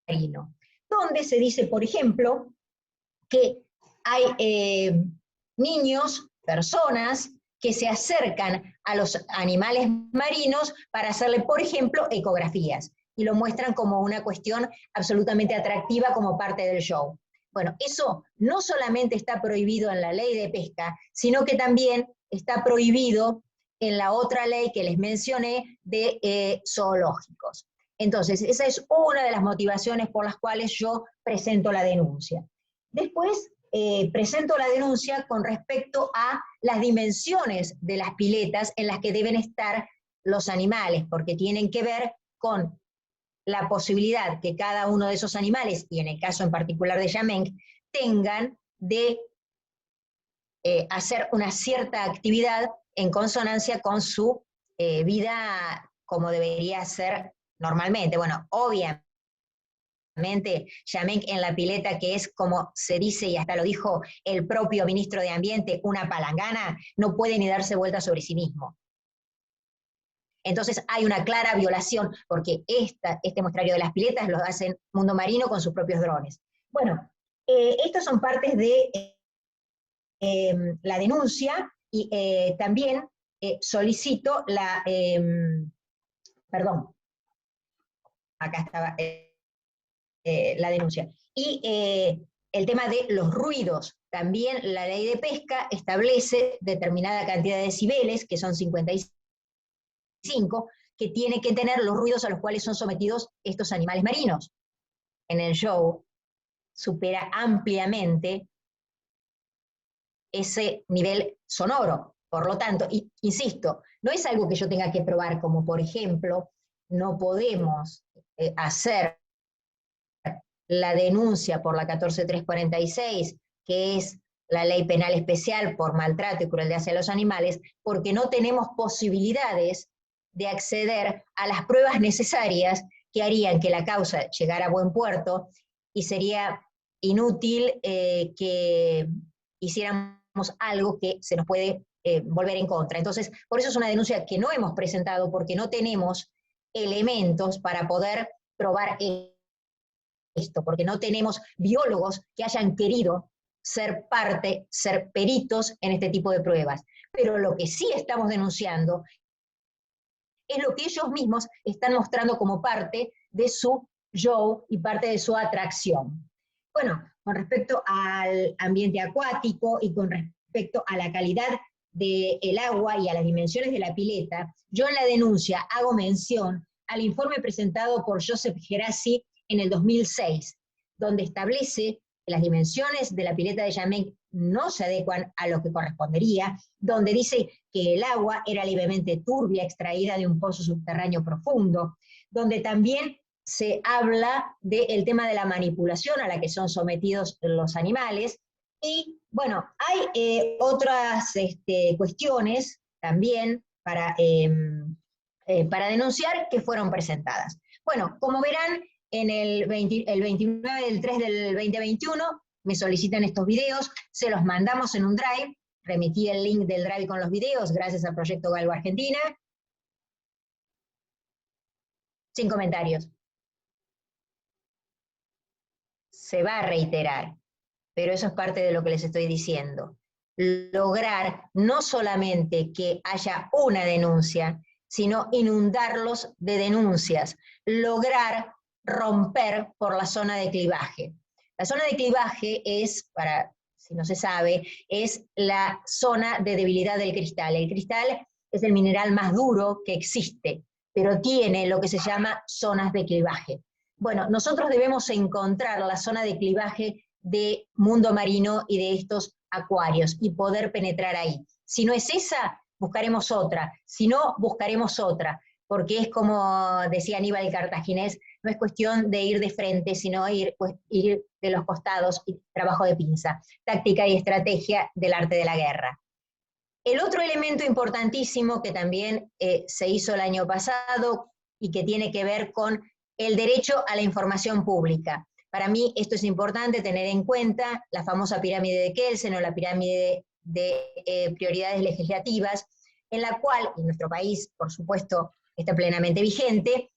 Marino, donde se dice, por ejemplo, que hay niños, personas, que se acercan a los animales marinos para hacerle, por ejemplo, ecografías, y lo muestran como una cuestión absolutamente atractiva como parte del show. Bueno, eso no solamente está prohibido en la ley de pesca, sino que también está prohibido en la otra ley que les mencioné de zoológicos. Entonces, esa es una de las motivaciones por las cuales yo presento la denuncia. Después, presento la denuncia con respecto a las dimensiones de las piletas en las que deben estar los animales, porque tienen que ver con la posibilidad que cada uno de esos animales, y en el caso en particular de Yameng, tengan de hacer una cierta actividad en consonancia con su vida como debería ser normalmente. Bueno, obviamente, Yameng en la pileta, que es como se dice, y hasta lo dijo el propio ministro de Ambiente, una palangana, no puede ni darse vuelta sobre sí mismo. Entonces hay una clara violación, porque este muestrario de las piletas lo hacen Mundo Marino con sus propios drones. Bueno, estas son partes de la denuncia, y también solicito la... perdón, acá estaba la denuncia. Y el tema de los ruidos. También la ley de pesca establece determinada cantidad de decibeles, que son 55, que tiene que tener los ruidos a los cuales son sometidos estos animales marinos. En el show supera ampliamente ese nivel sonoro. Por lo tanto, insisto, no es algo que yo tenga que probar, como por ejemplo, no podemos hacer la denuncia por la 14346, que es la ley penal especial por maltrato y crueldad hacia los animales, porque no tenemos posibilidades de acceder a las pruebas necesarias que harían que la causa llegara a buen puerto, y sería inútil que hiciéramos algo que se nos puede volver en contra. Entonces, por eso es una denuncia que no hemos presentado, porque no tenemos elementos para poder probar esto, porque no tenemos biólogos que hayan querido ser parte, ser peritos en este tipo de pruebas. Pero lo que sí estamos denunciando es lo que ellos mismos están mostrando como parte de su show y parte de su atracción. Bueno, con respecto al ambiente acuático y con respecto a la calidad del agua y a las dimensiones de la pileta, yo en la denuncia hago mención al informe presentado por Joseph Gerasi en el 2006, donde establece que las dimensiones de la pileta de Yameng no se adecuan a lo que correspondería, donde dice que el agua era levemente turbia, extraída de un pozo subterráneo profundo, donde también se habla del tema de la manipulación a la que son sometidos los animales. Y bueno, hay otras cuestiones también para denunciar que fueron presentadas. Bueno, como verán, el 29 del 3 del 2021 me solicitan estos videos, se los mandamos en un drive, remití el link del drive con los videos gracias al Proyecto Galgo Argentina. Sin comentarios. Se va a reiterar, pero eso es parte de lo que les estoy diciendo. Lograr no solamente que haya una denuncia, sino inundarlos de denuncias. Lograr romper por la zona de clivaje. La zona de clivaje es, para si no se sabe, es la zona de debilidad del cristal. El cristal es el mineral más duro que existe, pero tiene lo que se llama zonas de clivaje. Bueno, nosotros debemos encontrar la zona de clivaje de Mundo Marino y de estos acuarios y poder penetrar ahí. Si no es esa, buscaremos otra. Si no, buscaremos otra. Porque es como decía Aníbal Cartaginés, no es cuestión de ir de frente, sino ir de los costados, y trabajo de pinza, táctica y estrategia del arte de la guerra. El otro elemento importantísimo que también se hizo el año pasado y que tiene que ver con el derecho a la información pública. Para mí esto es importante tener en cuenta la famosa pirámide de Kelsen o la pirámide de prioridades legislativas, en la cual, en nuestro país, por supuesto, está plenamente vigente.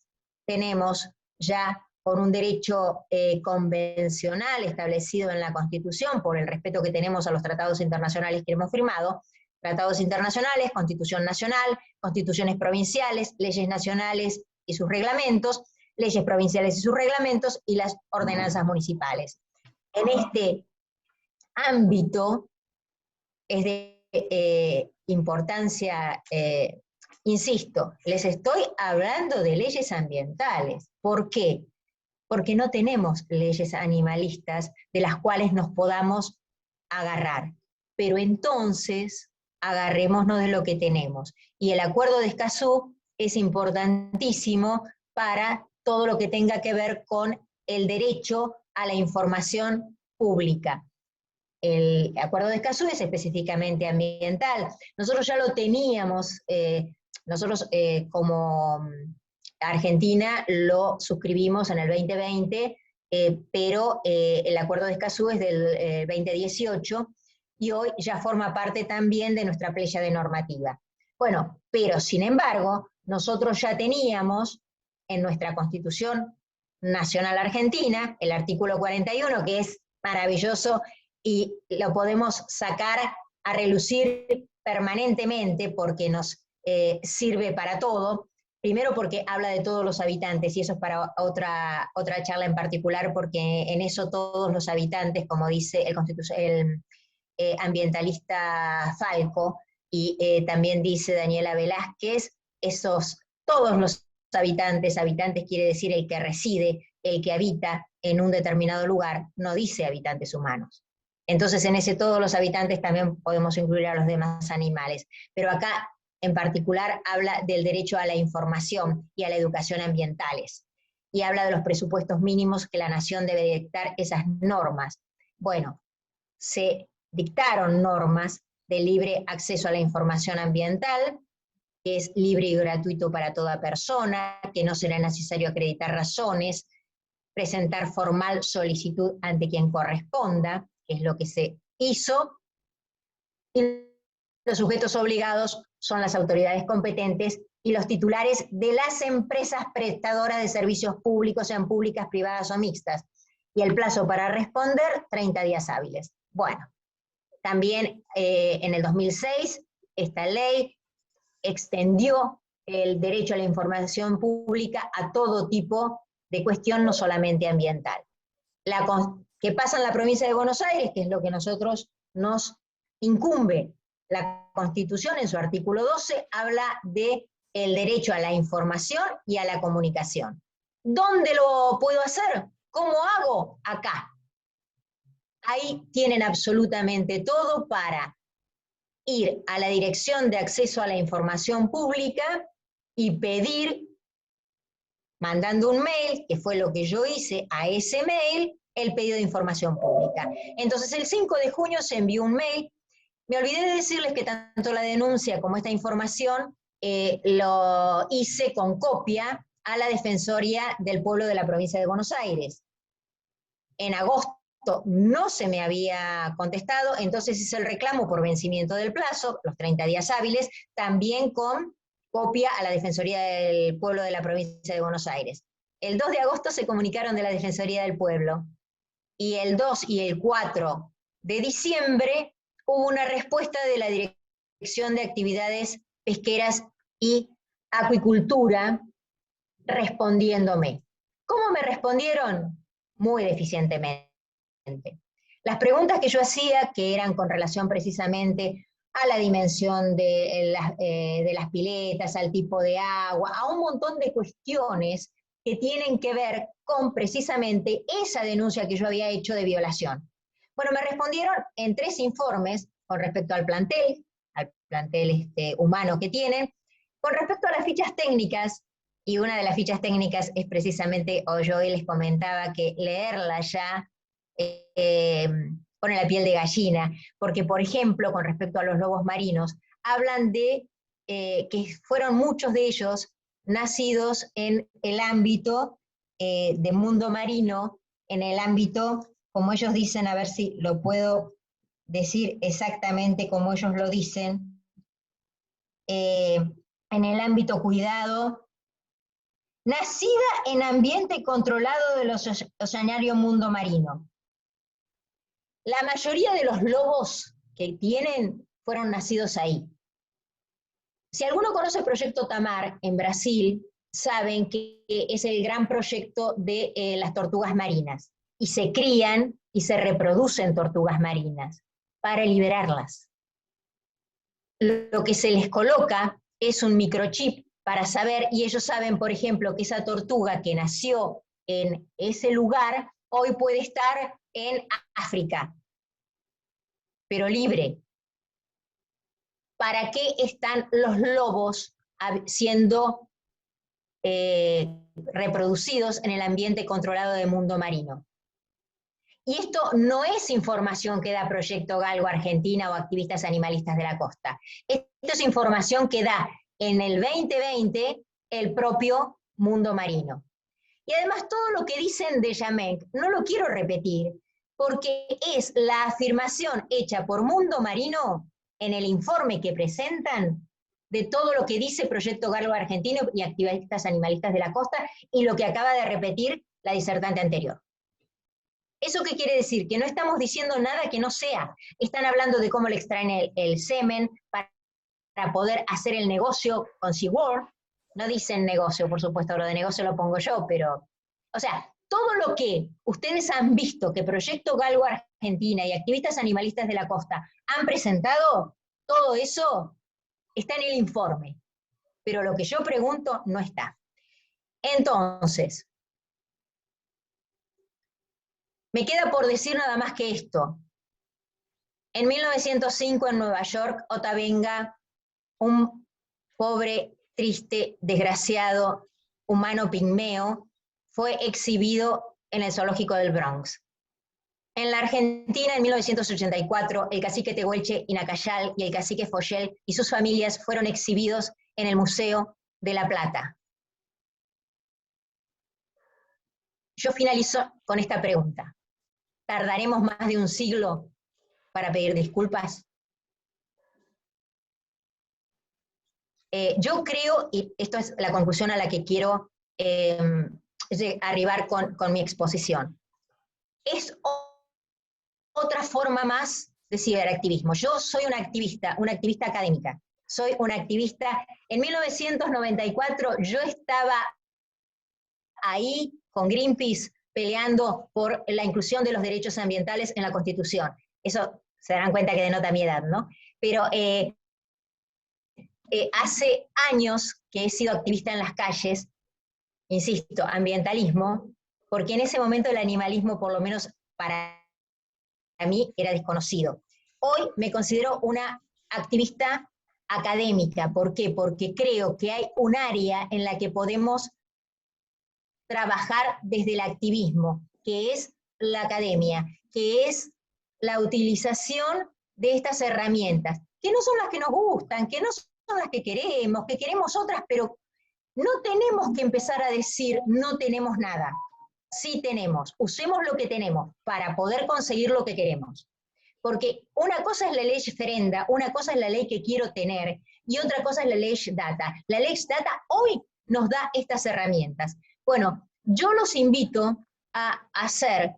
Tenemos ya por un derecho convencional establecido en la Constitución, por el respeto que tenemos a los tratados internacionales que hemos firmado, tratados internacionales, Constitución nacional, constituciones provinciales, leyes nacionales y sus reglamentos, leyes provinciales y sus reglamentos, y las ordenanzas municipales. En este ámbito es de importancia, insisto, les estoy hablando de leyes ambientales. ¿Por qué? Porque no tenemos leyes animalistas de las cuales nos podamos agarrar. Pero entonces, agarrémonos de lo que tenemos. Y el Acuerdo de Escazú es importantísimo para todo lo que tenga que ver con el derecho a la información pública. El Acuerdo de Escazú es específicamente ambiental. Nosotros ya lo teníamos nosotros como Argentina lo suscribimos en el 2020, pero el Acuerdo de Escazú es del 2018 y hoy ya forma parte también de nuestra pléyade normativa. Bueno, pero sin embargo, nosotros ya teníamos en nuestra Constitución Nacional Argentina el artículo 41, que es maravilloso y lo podemos sacar a relucir permanentemente porque nos sirve para todo. Primero porque habla de todos los habitantes, y eso es para otra charla en particular, porque en eso todos los habitantes, como dice el ambientalista Falco, y también dice Daniela Velázquez, todos los habitantes quiere decir el que reside, el que habita en un determinado lugar, no dice habitantes humanos. Entonces en ese todos los habitantes también podemos incluir a los demás animales. Pero acá en particular habla del derecho a la información y a la educación ambientales. Y habla de los presupuestos mínimos que la nación debe dictar esas normas. Bueno, se dictaron normas de libre acceso a la información ambiental, que es libre y gratuito para toda persona, que no será necesario acreditar razones, presentar formal solicitud ante quien corresponda, que es lo que se hizo, y los sujetos obligados son las autoridades competentes y los titulares de las empresas prestadoras de servicios públicos, sean públicas, privadas o mixtas. Y el plazo para responder, 30 días hábiles. Bueno, también en el 2006, esta ley extendió el derecho a la información pública a todo tipo de cuestión, no solamente ambiental. ¿Qué pasa en la provincia de Buenos Aires? Que es lo que nosotros nos incumbe. La Constitución, en su artículo 12, habla del derecho a la información y a la comunicación. ¿Dónde lo puedo hacer? ¿Cómo hago? Acá. Ahí tienen absolutamente todo para ir a la Dirección de Acceso a la Información Pública y pedir, mandando un mail, que fue lo que yo hice, a ese mail, el pedido de información pública. Entonces el 5 de junio se envió un mail. Me olvidé de decirles que tanto la denuncia como esta información lo hice con copia a la Defensoría del Pueblo de la Provincia de Buenos Aires. En agosto no se me había contestado, entonces hice el reclamo por vencimiento del plazo, los 30 días hábiles, también con copia a la Defensoría del Pueblo de la Provincia de Buenos Aires. El 2 de agosto se comunicaron de la Defensoría del Pueblo, y el 2 y el 4 de diciembre hubo una respuesta de la Dirección de Actividades Pesqueras y Acuicultura respondiéndome. ¿Cómo me respondieron? Muy deficientemente. Las preguntas que yo hacía, que eran con relación precisamente a la dimensión de las piletas, al tipo de agua, a un montón de cuestiones que tienen que ver con precisamente esa denuncia que yo había hecho de violación. Bueno, me respondieron en 3 informes con respecto al plantel humano que tienen, con respecto a las fichas técnicas, y una de las fichas técnicas es precisamente, o yo hoy les comentaba que leerla ya pone la piel de gallina, porque por ejemplo, con respecto a los lobos marinos, hablan de que fueron muchos de ellos nacidos en el ámbito de mundo marino, en el ámbito, como ellos dicen, a ver si lo puedo decir exactamente como ellos lo dicen, en el ámbito cuidado, nacida en ambiente controlado del oceanario mundo marino. La mayoría de los lobos que tienen fueron nacidos ahí. Si alguno conoce el proyecto Tamar en Brasil, saben que es el gran proyecto de las tortugas marinas. Y se crían y se reproducen tortugas marinas para liberarlas. Lo que se les coloca es un microchip para saber, y ellos saben, por ejemplo, que esa tortuga que nació en ese lugar, hoy puede estar en África, pero libre. ¿Para qué están los lobos siendo reproducidos en el ambiente controlado del mundo marino? Y esto no es información que da Proyecto Galgo Argentina o activistas animalistas de la costa. Esto es información que da en el 2020 el propio mundo marino. Y además todo lo que dicen de Jamek, no lo quiero repetir, porque es la afirmación hecha por Mundo Marino en el informe que presentan de todo lo que dice Proyecto Galgo Argentino y activistas animalistas de la costa y lo que acaba de repetir la disertante anterior. ¿Eso qué quiere decir? Que no estamos diciendo nada que no sea. Están hablando de cómo le extraen el semen para poder hacer el negocio con SeaWorld. No dicen negocio, por supuesto, lo de negocio lo pongo yo, pero, o sea, todo lo que ustedes han visto que Proyecto Galgo Argentina y activistas animalistas de la costa han presentado, todo eso está en el informe. Pero lo que yo pregunto no está. Entonces, me queda por decir nada más que esto. En 1905 en Nueva York, Ota Benga, un pobre, triste, desgraciado, humano pigmeo, fue exhibido en el zoológico del Bronx. En la Argentina, en 1984, el cacique Tehuelche Inacayal y el cacique Foyel y sus familias fueron exhibidos en el Museo de La Plata. Yo finalizo con esta pregunta. ¿Tardaremos más de un siglo para pedir disculpas? Yo creo, y esto es la conclusión a la que quiero arribar con mi exposición, es otra forma más de ciberactivismo. Yo soy una activista académica, soy una activista. En 1994 yo estaba ahí con Greenpeace peleando por la inclusión de los derechos ambientales en la Constitución. Eso se darán cuenta que denota mi edad, ¿no? Pero hace años que he sido activista en las calles, insisto, ambientalismo, porque en ese momento el animalismo, por lo menos para mí, era desconocido. Hoy me considero una activista académica. ¿Por qué? Porque creo que hay un área en la que podemos trabajar desde el activismo, que es la academia, que es la utilización de estas herramientas, que no son las que nos gustan, que no son las que queremos otras, pero no tenemos que empezar a decir no tenemos nada. Sí tenemos, usemos lo que tenemos para poder conseguir lo que queremos. Porque una cosa es la ley Ferenda, una cosa es la ley que quiero tener, y otra cosa es la ley Data. La ley Data hoy nos da estas herramientas. Bueno, yo los invito a hacer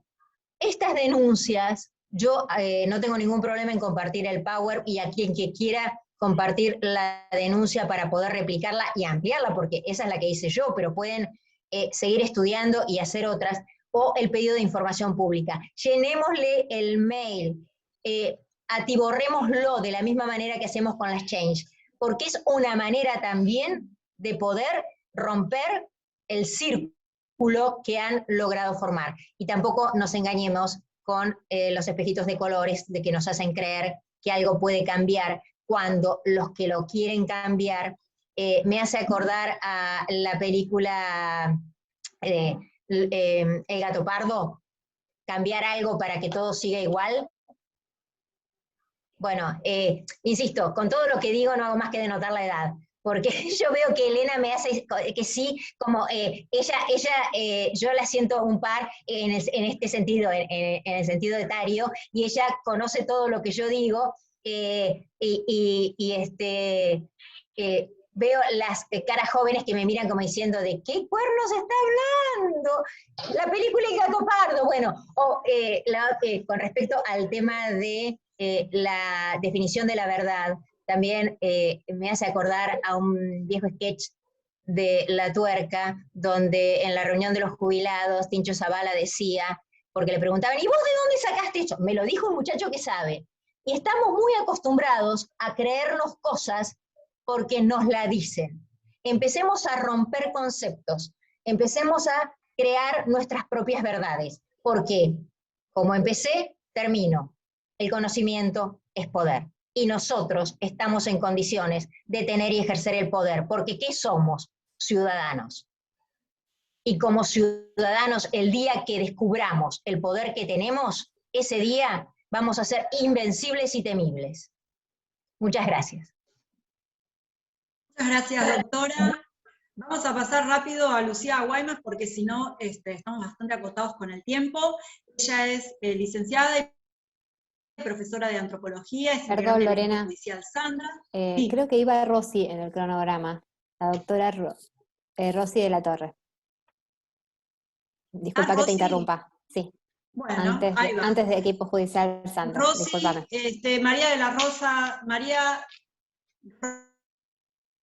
estas denuncias. Yo no tengo ningún problema en compartir el Power, y a quien que quiera compartir la denuncia para poder replicarla y ampliarla, porque esa es la que hice yo, pero pueden seguir estudiando y hacer otras, o el pedido de información pública. Llenémosle el mail, atiborrémoslo de la misma manera que hacemos con las Change, porque es una manera también de poder romper el círculo que han logrado formar. Y tampoco nos engañemos con los espejitos de colores de que nos hacen creer que algo puede cambiar, cuando los que lo quieren cambiar, me hace acordar a la película El gato pardo, cambiar algo para que todo siga igual. Bueno, insisto, con todo lo que digo no hago más que denotar la edad, porque yo veo que Elena me hace que sí, como yo la siento un par en este sentido, en el sentido etario, y ella conoce todo lo que yo digo, veo las caras jóvenes que me miran como diciendo, ¿de qué cuernos está hablando? La película El gato pardo. Bueno, con respecto al tema de la definición de la verdad, también me hace acordar a un viejo sketch de La Tuerca, donde en la reunión de los jubilados, Tincho Zavala decía, porque le preguntaban, ¿y vos de dónde sacaste esto? Me lo dijo un muchacho que sabe. Y estamos muy acostumbrados a creernos cosas porque nos la dicen. Empecemos a romper conceptos, empecemos a crear nuestras propias verdades, porque, como empecé, termino. El conocimiento es poder, y nosotros estamos en condiciones de tener y ejercer el poder, porque ¿qué somos? Ciudadanos. Y como ciudadanos, el día que descubramos el poder que tenemos, ese día vamos a ser invencibles y temibles. Muchas gracias. Muchas gracias, doctora. Vamos a pasar rápido a Lucía Guaymas, porque si no, estamos bastante acotados con el tiempo. Ella es licenciada y profesora de antropología, es integrante Perdón, del equipo Lorena. judicial Sandra. Sí. Creo que iba Rosy en el cronograma, la doctora Rosy de la Torre. Disculpa que te Rosy. interrumpa. Sí. Bueno, ahí va. Antes de equipo judicial Sandra, Rosy, discúlpame. María de la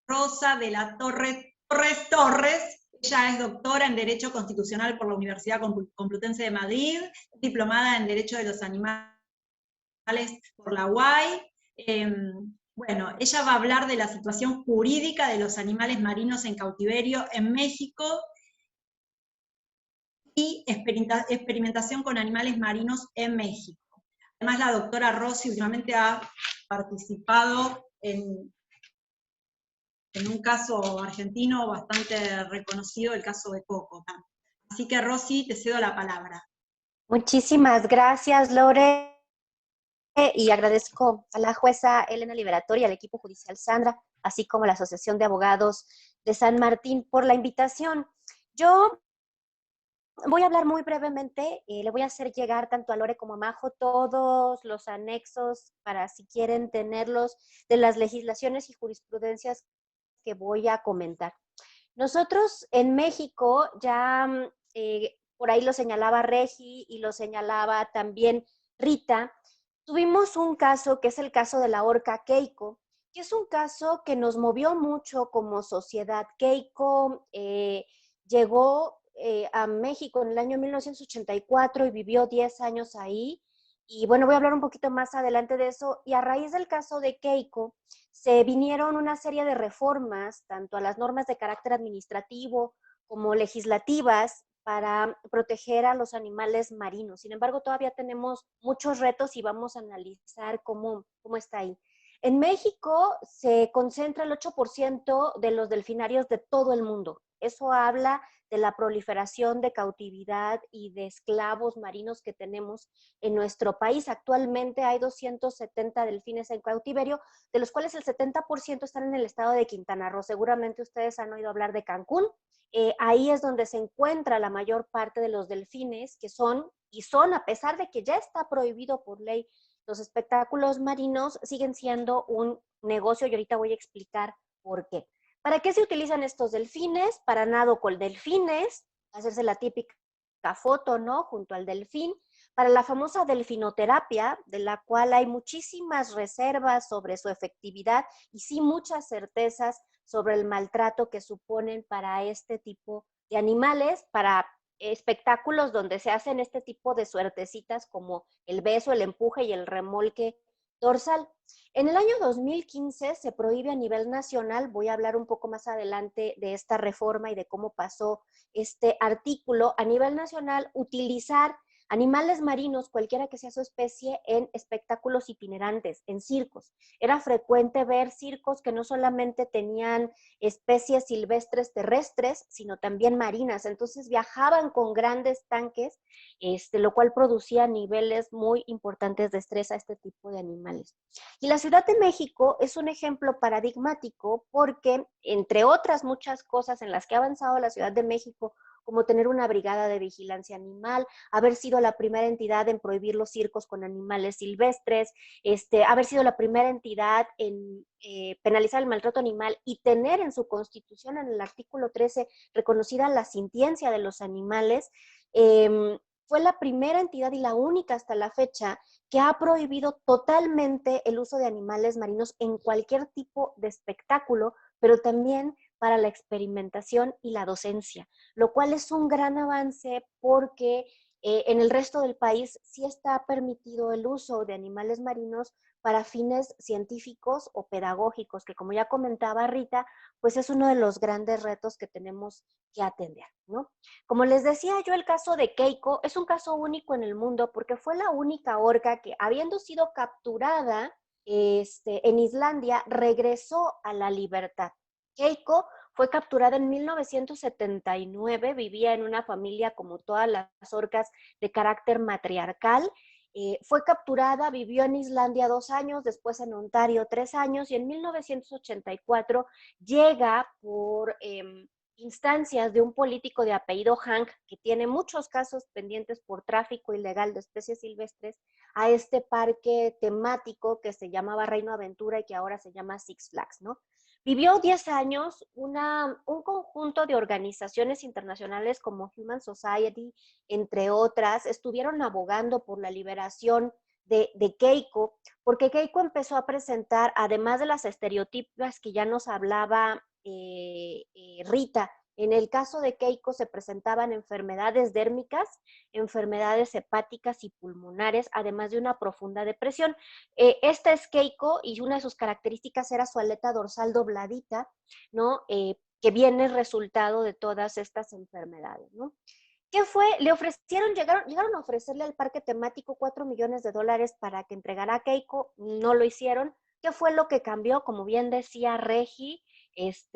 Rosa de la Torres, ella es doctora en Derecho Constitucional por la Universidad Complutense de Madrid, diplomada en Derecho de los Animales por la UAI. Bueno, ella va a hablar de la situación jurídica de los animales marinos en cautiverio en México y experimentación con animales marinos en México. Además, la doctora Rossi últimamente ha participado en un caso argentino bastante reconocido, el caso de Coco. Así que, Rosy, te cedo la palabra. Muchísimas gracias, Lore, y agradezco a la jueza Elena Liberatori y al equipo judicial Sandra, así como a la Asociación de Abogados de San Martín por la invitación. Yo voy a hablar muy brevemente, le voy a hacer llegar tanto a Lore como a Majo todos los anexos para si quieren tenerlos de las legislaciones y jurisprudencias que voy a comentar. Nosotros en México ya, por ahí lo señalaba Regi y lo señalaba también Rita, tuvimos un caso que es el caso de la orca Keiko, que es un caso que nos movió mucho como sociedad. Keiko llegó a México en el año 1984 y vivió 10 años ahí. Y bueno, voy a hablar un poquito más adelante de eso. Y a raíz del caso de Keiko, se vinieron una serie de reformas, tanto a las normas de carácter administrativo como legislativas, para proteger a los animales marinos. Sin embargo, todavía tenemos muchos retos y vamos a analizar cómo está ahí. En México se concentra el 8% de los delfinarios de todo el mundo. Eso habla de la proliferación de cautividad y de esclavos marinos que tenemos en nuestro país. Actualmente hay 270 delfines en cautiverio, de los cuales el 70% están en el estado de Quintana Roo. Seguramente ustedes han oído hablar de Cancún. Ahí es donde se encuentra la mayor parte de los delfines, que son, a pesar de que ya está prohibido por ley, los espectáculos marinos siguen siendo un negocio, y ahorita voy a explicar por qué. ¿Para qué se utilizan estos delfines? Para nado con delfines, hacerse la típica foto, ¿no?, junto al delfín. Para la famosa delfinoterapia, de la cual hay muchísimas reservas sobre su efectividad y sí muchas certezas sobre el maltrato que suponen para este tipo de animales, para espectáculos donde se hacen este tipo de suertecitas como el beso, el empuje y el remolque dorsal. En el año 2015 se prohíbe a nivel nacional, voy a hablar un poco más adelante de esta reforma y de cómo pasó este artículo, a nivel nacional utilizar animales marinos, cualquiera que sea su especie, en espectáculos itinerantes, en circos. Era frecuente ver circos que no solamente tenían especies silvestres terrestres, sino también marinas. Entonces viajaban con grandes tanques, lo cual producía niveles muy importantes de estrés a este tipo de animales. Y la Ciudad de México es un ejemplo paradigmático porque, entre otras muchas cosas en las que ha avanzado la Ciudad de México, como tener una brigada de vigilancia animal, haber sido la primera entidad en prohibir los circos con animales silvestres, haber sido la primera entidad en penalizar el maltrato animal y tener en su constitución, en el artículo 13, reconocida la sintiencia de los animales, fue la primera entidad y la única hasta la fecha que ha prohibido totalmente el uso de animales marinos en cualquier tipo de espectáculo, pero también para la experimentación y la docencia, lo cual es un gran avance porque en el resto del país sí está permitido el uso de animales marinos para fines científicos o pedagógicos, que como ya comentaba Rita, pues es uno de los grandes retos que tenemos que atender, ¿no? Como les decía yo, el caso de Keiko es un caso único en el mundo porque fue la única orca que, habiendo sido capturada en Islandia, regresó a la libertad. Keiko fue capturada en 1979, vivía en una familia como todas las orcas de carácter matriarcal Fue capturada, vivió en Islandia 2 años, después en Ontario 3 años, y en 1984 llega por instancias de un político de apellido Hank, que tiene muchos casos pendientes por tráfico ilegal de especies silvestres, a este parque temático que se llamaba Reino Aventura y que ahora se llama Six Flags, ¿no? Vivió 10 años, un conjunto de organizaciones internacionales como Human Society, entre otras, estuvieron abogando por la liberación de Keiko, porque Keiko empezó a presentar, además de las estereotipas que ya nos hablaba Rita, en el caso de Keiko se presentaban enfermedades dérmicas, enfermedades hepáticas y pulmonares, además de una profunda depresión. Esta es Keiko y una de sus características era su aleta dorsal dobladita, ¿no? Que viene resultado de todas estas enfermedades, ¿no? ¿Qué fue? Le ofrecieron, llegaron a ofrecerle al parque temático $4 millones para que entregara a Keiko, no lo hicieron. ¿Qué fue lo que cambió? Como bien decía Regi,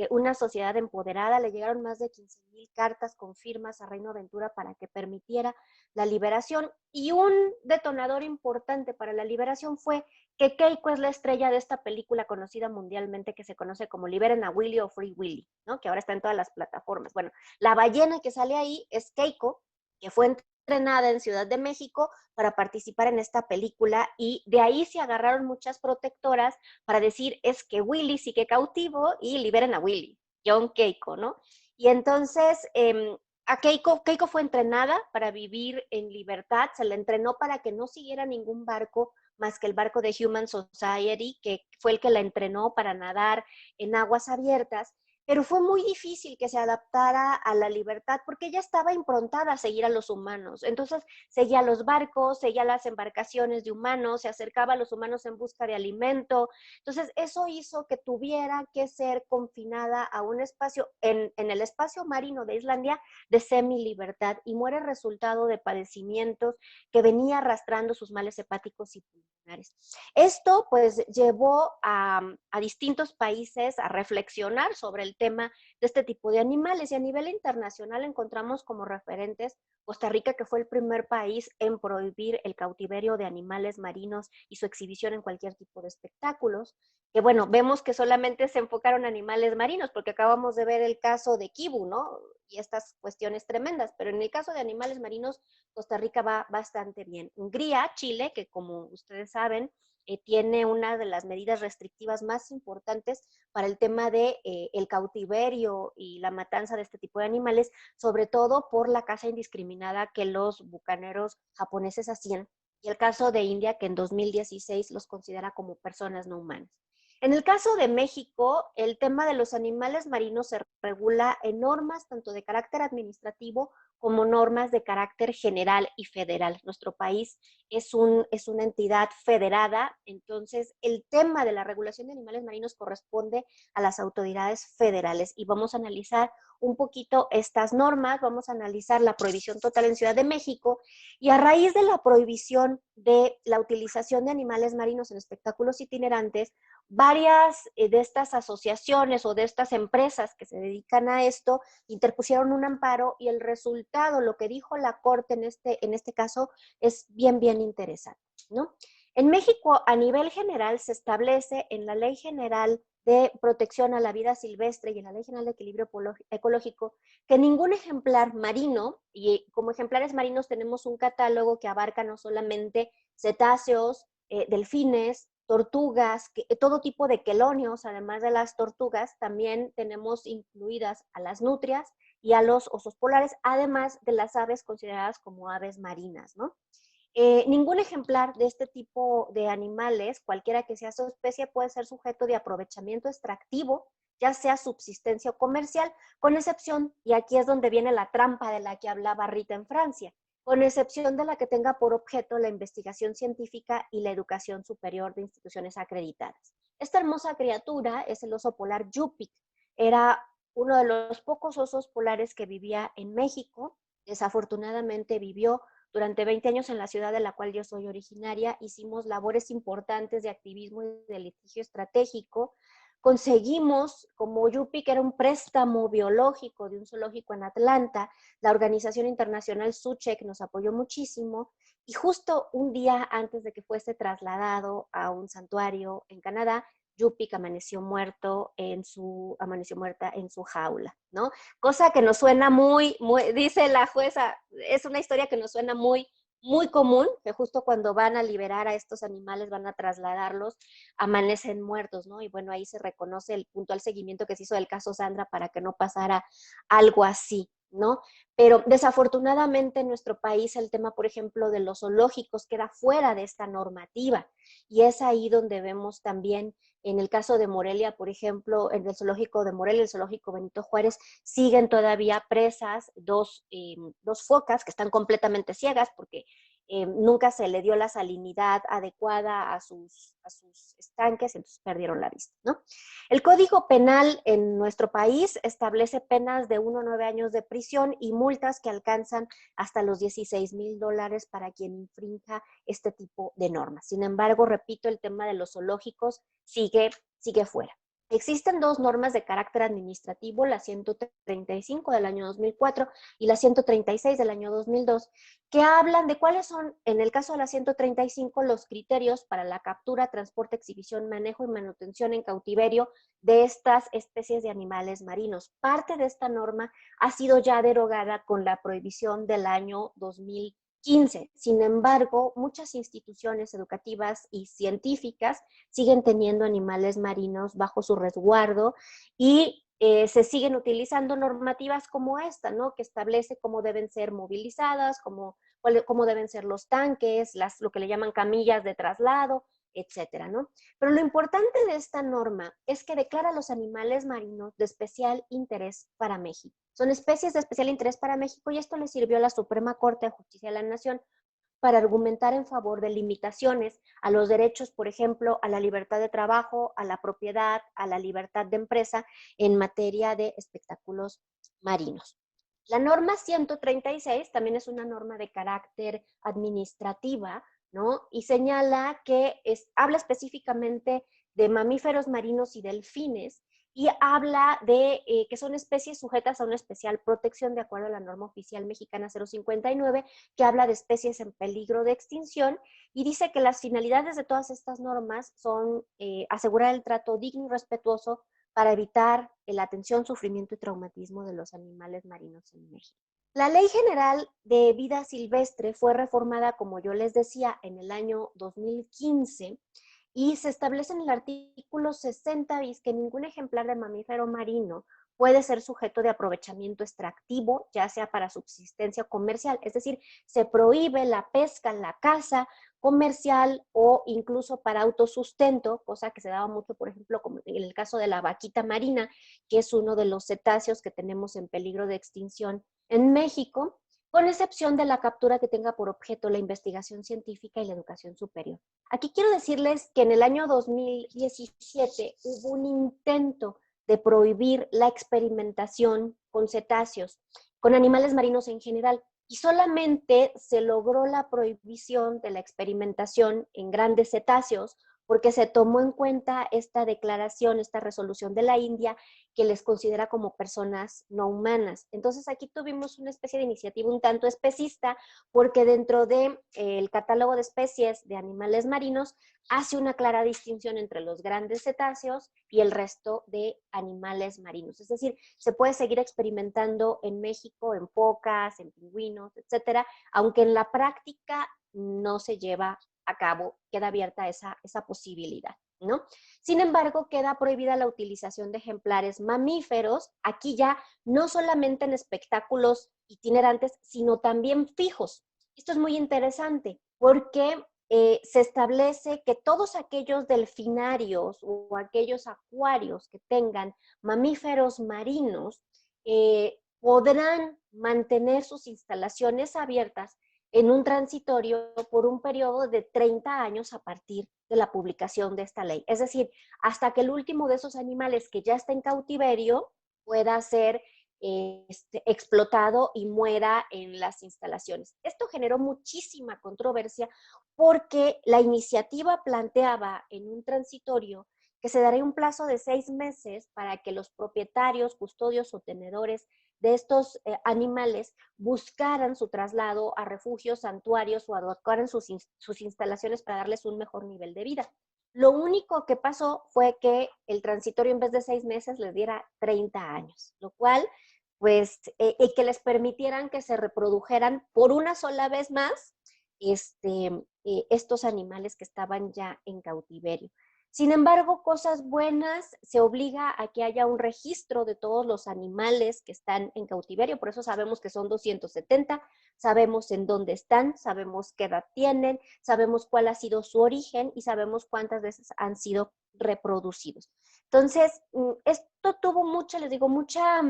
una sociedad empoderada, le llegaron más de 15,000 cartas con firmas a Reino Aventura para que permitiera la liberación, y un detonador importante para la liberación fue que Keiko es la estrella de esta película conocida mundialmente que se conoce como Liberen a Willy o Free Willy, ¿no? Que ahora está en todas las plataformas. Bueno, la ballena que sale ahí es Keiko, que fue entrenada en Ciudad de México para participar en esta película, y de ahí se agarraron muchas protectoras para decir, es que Willy sigue cautivo y liberen a Willy, John Keiko, ¿no? Y entonces a Keiko fue entrenada para vivir en libertad, se le entrenó para que no siguiera ningún barco más que el barco de Human Society, que fue el que la entrenó para nadar en aguas abiertas, pero fue muy difícil que se adaptara a la libertad porque ella estaba improntada a seguir a los humanos. Entonces seguía los barcos, seguía las embarcaciones de humanos, se acercaba a los humanos en busca de alimento. Entonces eso hizo que tuviera que ser confinada a un espacio, en el espacio marino de Islandia, de semi-libertad, y muere resultado de padecimientos que venía arrastrando sus males hepáticos y pulmonares. Esto pues llevó a distintos países a reflexionar sobre el tema de este tipo de animales, y a nivel internacional encontramos como referentes Costa Rica, que fue el primer país en prohibir el cautiverio de animales marinos y su exhibición en cualquier tipo de espectáculos, que bueno, vemos que solamente se enfocaron a animales marinos, porque acabamos de ver el caso de Kibu, ¿no? Y estas cuestiones tremendas, pero en el caso de animales marinos, Costa Rica va bastante bien. Hungría, Chile, que como ustedes saben, tiene una de las medidas restrictivas más importantes para el tema de el cautiverio y la matanza de este tipo de animales, sobre todo por la caza indiscriminada que los bucaneros japoneses hacían, y el caso de India, que en 2016 los considera como personas no humanas. En el caso de México, el tema de los animales marinos se regula en normas tanto de carácter administrativo como normas de carácter general y federal. Nuestro país es una entidad federada, entonces el tema de la regulación de animales marinos corresponde a las autoridades federales, y vamos a analizar un poquito estas normas. Vamos a analizar la prohibición total en Ciudad de México, y a raíz de la prohibición de la utilización de animales marinos en espectáculos itinerantes, varias de estas asociaciones o de estas empresas que se dedican a esto interpusieron un amparo, y el resultado, lo que dijo la Corte en este caso, es bien interesante, ¿no? En México, a nivel general, se establece en la Ley General de Protección a la Vida Silvestre y en la Ley General de Equilibrio Ecológico que ningún ejemplar marino, y como ejemplares marinos tenemos un catálogo que abarca no solamente cetáceos, delfines, tortugas, todo tipo de quelonios, además de las tortugas, también tenemos incluidas a las nutrias y a los osos polares, además de las aves consideradas como aves marinas, ¿no? Ningún ejemplar de este tipo de animales, cualquiera que sea su especie, puede ser sujeto de aprovechamiento extractivo, ya sea subsistencia o comercial, con excepción, y aquí es donde viene la trampa de la que hablaba Rita en Francia, con excepción de la que tenga por objeto la investigación científica y la educación superior de instituciones acreditadas. Esta hermosa criatura es el oso polar Yupik. Era uno de los pocos osos polares que vivía en México. Desafortunadamente vivió durante 20 años en la ciudad de la cual yo soy originaria. Hicimos labores importantes de activismo y de litigio estratégico conseguimos, como Yupi, que era un préstamo biológico de un zoológico en Atlanta, la organización internacional Suchek nos apoyó muchísimo, y justo un día antes de que fuese trasladado a un santuario en Canadá, Yupik amaneció muerta en su jaula, ¿no? Cosa que nos suena dice la jueza, es una historia que nos suena muy común, que justo cuando van a liberar a estos animales, van a trasladarlos, amanecen muertos, ¿no? Y bueno, ahí se reconoce el puntual seguimiento que se hizo del caso Sandra para que no pasara algo así, ¿no? Pero desafortunadamente en nuestro país el tema, por ejemplo, de los zoológicos queda fuera de esta normativa, y es ahí donde vemos también, en el caso de Morelia, por ejemplo, en el zoológico de Morelia, el zoológico Benito Juárez, siguen todavía presas dos focas que están completamente ciegas porque nunca se le dio la salinidad adecuada a sus estanques, entonces perdieron la vista, ¿no? El Código Penal en nuestro país establece penas de 1 a 9 años de prisión y multas que alcanzan hasta los $16,000 para quien infrinja este tipo de normas. Sin embargo, repito, el tema de los zoológicos sigue fuera. Existen dos normas de carácter administrativo, la 135 del año 2004 y la 136 del año 2002, que hablan de cuáles son, en el caso de la 135, los criterios para la captura, transporte, exhibición, manejo y manutención en cautiverio de estas especies de animales marinos. Parte de esta norma ha sido ya derogada con la prohibición del año 2015. Sin embargo, muchas instituciones educativas y científicas siguen teniendo animales marinos bajo su resguardo y se siguen utilizando normativas como esta, ¿no? Que establece cómo deben ser movilizadas, cómo deben ser los tanques, lo que le llaman camillas de traslado, etcétera, ¿no? Pero lo importante de esta norma es que declara a los animales marinos de especial interés para México. Son especies de especial interés para México y esto le sirvió a la Suprema Corte de Justicia de la Nación para argumentar en favor de limitaciones a los derechos, por ejemplo, a la libertad de trabajo, a la propiedad, a la libertad de empresa en materia de espectáculos marinos. La norma 136 también es una norma de carácter administrativa, ¿no? Y señala que habla específicamente de mamíferos marinos y delfines, y habla de que son especies sujetas a una especial protección de acuerdo a la norma oficial mexicana 059, que habla de especies en peligro de extinción, y dice que las finalidades de todas estas normas son asegurar el trato digno y respetuoso para evitar la atención, sufrimiento y traumatismo de los animales marinos en México. La Ley General de Vida Silvestre fue reformada, como yo les decía, en el año 2015, y se establece en el artículo 60 bis que ningún ejemplar de mamífero marino puede ser sujeto de aprovechamiento extractivo, ya sea para subsistencia comercial, es decir, se prohíbe la pesca, la caza comercial o incluso para autosustento, cosa que se daba mucho, por ejemplo, como en el caso de la vaquita marina, que es uno de los cetáceos que tenemos en peligro de extinción en México, con excepción de la captura que tenga por objeto la investigación científica y la educación superior. Aquí quiero decirles que en el año 2017 hubo un intento de prohibir la experimentación con cetáceos, con animales marinos en general, y solamente se logró la prohibición de la experimentación en grandes cetáceos porque se tomó en cuenta esta declaración, esta resolución de la India, que les considera como personas no humanas. Entonces aquí tuvimos una especie de iniciativa un tanto especista, porque dentro del catálogo de especies de animales marinos hace una clara distinción entre los grandes cetáceos y el resto de animales marinos. Es decir, se puede seguir experimentando en México, en focas, en pingüinos, etcétera, aunque en la práctica no se lleva a cabo, queda abierta esa posibilidad, ¿no? Sin embargo, queda prohibida la utilización de ejemplares mamíferos, aquí ya no solamente en espectáculos itinerantes, sino también fijos. Esto es muy interesante porque se establece que todos aquellos delfinarios o aquellos acuarios que tengan mamíferos marinos podrán mantener sus instalaciones abiertas en un transitorio por un periodo de 30 años a partir de la publicación de esta ley. Es decir, hasta que el último de esos animales que ya está en cautiverio pueda ser explotado y muera en las instalaciones. Esto generó muchísima controversia porque la iniciativa planteaba en un transitorio que se daría un plazo de 6 meses para que los propietarios, custodios o tenedores de estos animales buscaran su traslado a refugios, santuarios o adecuaran sus instalaciones para darles un mejor nivel de vida. Lo único que pasó fue que el transitorio en vez de 6 meses les diera 30 años, lo cual, pues, que les permitieran que se reprodujeran por una sola vez más estos animales que estaban ya en cautiverio. Sin embargo, cosas buenas, se obliga a que haya un registro de todos los animales que están en cautiverio, por eso sabemos que son 270, sabemos en dónde están, sabemos qué edad tienen, sabemos cuál ha sido su origen y sabemos cuántas veces han sido reproducidos. Entonces, esto tuvo mucha, les digo, mucha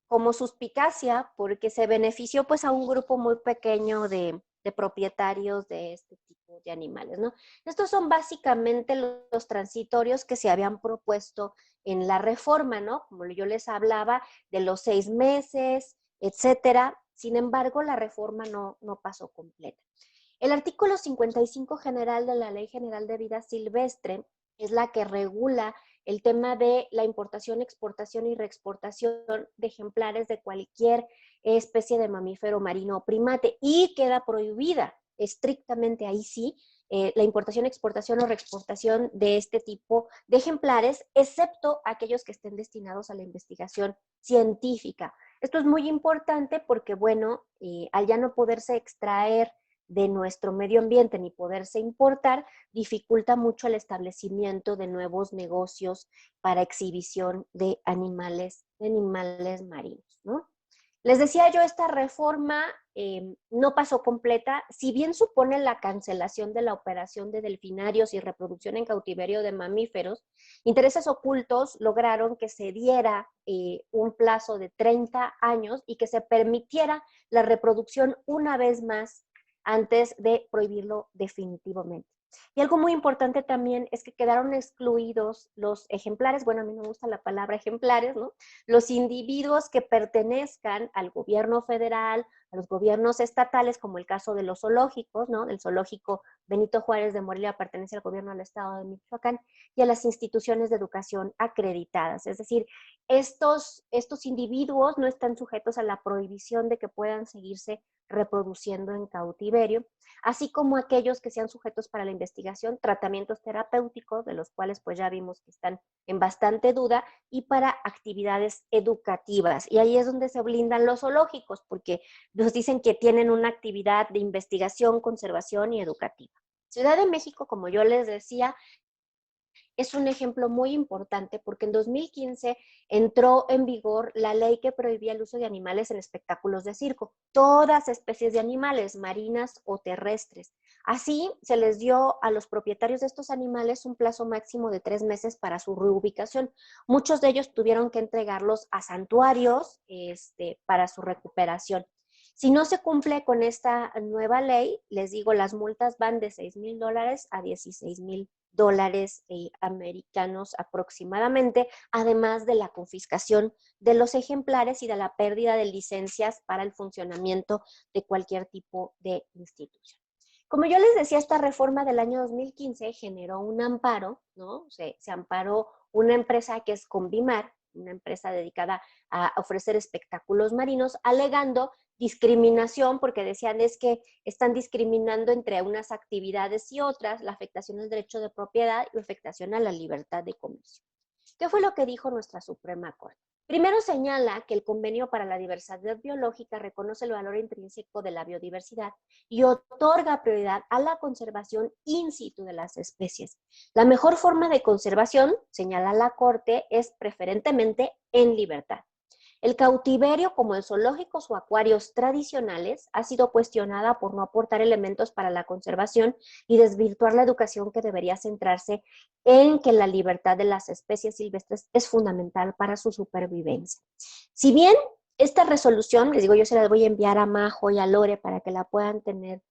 como suspicacia, porque se benefició pues a un grupo muy pequeño de propietarios de este tipo de animales, ¿no? Estos son básicamente los transitorios que se habían propuesto en la reforma, ¿no? Como yo les hablaba, de los 6 meses, etcétera. Sin embargo, la reforma no pasó completa. El artículo 55 general de la Ley General de Vida Silvestre es la que regula el tema de la importación, exportación y reexportación de ejemplares de cualquier especie de mamífero marino o primate, y queda prohibida estrictamente ahí sí la importación, exportación o reexportación de este tipo de ejemplares, excepto aquellos que estén destinados a la investigación científica. Esto es muy importante porque, bueno, al ya no poderse extraer de nuestro medio ambiente ni poderse importar, dificulta mucho el establecimiento de nuevos negocios para exhibición de animales marinos, ¿no? Les decía yo, esta reforma no pasó completa, si bien supone la cancelación de la operación de delfinarios y reproducción en cautiverio de mamíferos, intereses ocultos lograron que se diera un plazo de 30 años y que se permitiera la reproducción una vez más antes de prohibirlo definitivamente. Y algo muy importante también es que quedaron excluidos los ejemplares, bueno, a mí no me gusta la palabra ejemplares, ¿no? Los individuos que pertenezcan al gobierno federal, a los gobiernos estatales, como el caso de los zoológicos, ¿no? Del zoológico Benito Juárez de Morelia pertenece al gobierno del estado de Michoacán, y a las instituciones de educación acreditadas. Es decir, estos individuos no están sujetos a la prohibición de que puedan seguirse reproduciendo en cautiverio, así como aquellos que sean sujetos para la investigación, tratamientos terapéuticos, de los cuales pues ya vimos que están en bastante duda, y para actividades educativas. Y ahí es donde se blindan los zoológicos, porque nos dicen que tienen una actividad de investigación, conservación y educativa. Ciudad de México, como yo les decía, es un ejemplo muy importante porque en 2015 entró en vigor la ley que prohibía el uso de animales en espectáculos de circo, todas especies de animales, marinas o terrestres. Así se les dio a los propietarios de estos animales un plazo máximo de 3 meses para su reubicación. Muchos de ellos tuvieron que entregarlos a santuarios para su recuperación. Si no se cumple con esta nueva ley, les digo, las multas van de $6,000 a $16,000 americanos aproximadamente, además de la confiscación de los ejemplares y de la pérdida de licencias para el funcionamiento de cualquier tipo de institución. Como yo les decía, esta reforma del año 2015 generó un amparo, ¿no? Se amparó una empresa que es Convimar, una empresa dedicada a ofrecer espectáculos marinos, alegando discriminación, porque decían es que están discriminando entre unas actividades y otras, la afectación al derecho de propiedad y la afectación a la libertad de comercio. ¿Qué fue lo que dijo nuestra Suprema Corte? Primero señala que el Convenio para la Diversidad Biológica reconoce el valor intrínseco de la biodiversidad y otorga prioridad a la conservación in situ de las especies. La mejor forma de conservación, señala la Corte, es preferentemente en libertad. El cautiverio, como en zoológicos o acuarios tradicionales, ha sido cuestionada por no aportar elementos para la conservación y desvirtuar la educación que debería centrarse en que la libertad de las especies silvestres es fundamental para su supervivencia. Si bien esta resolución, les digo, yo se la voy a enviar a Majo y a Lore para que la puedan tener,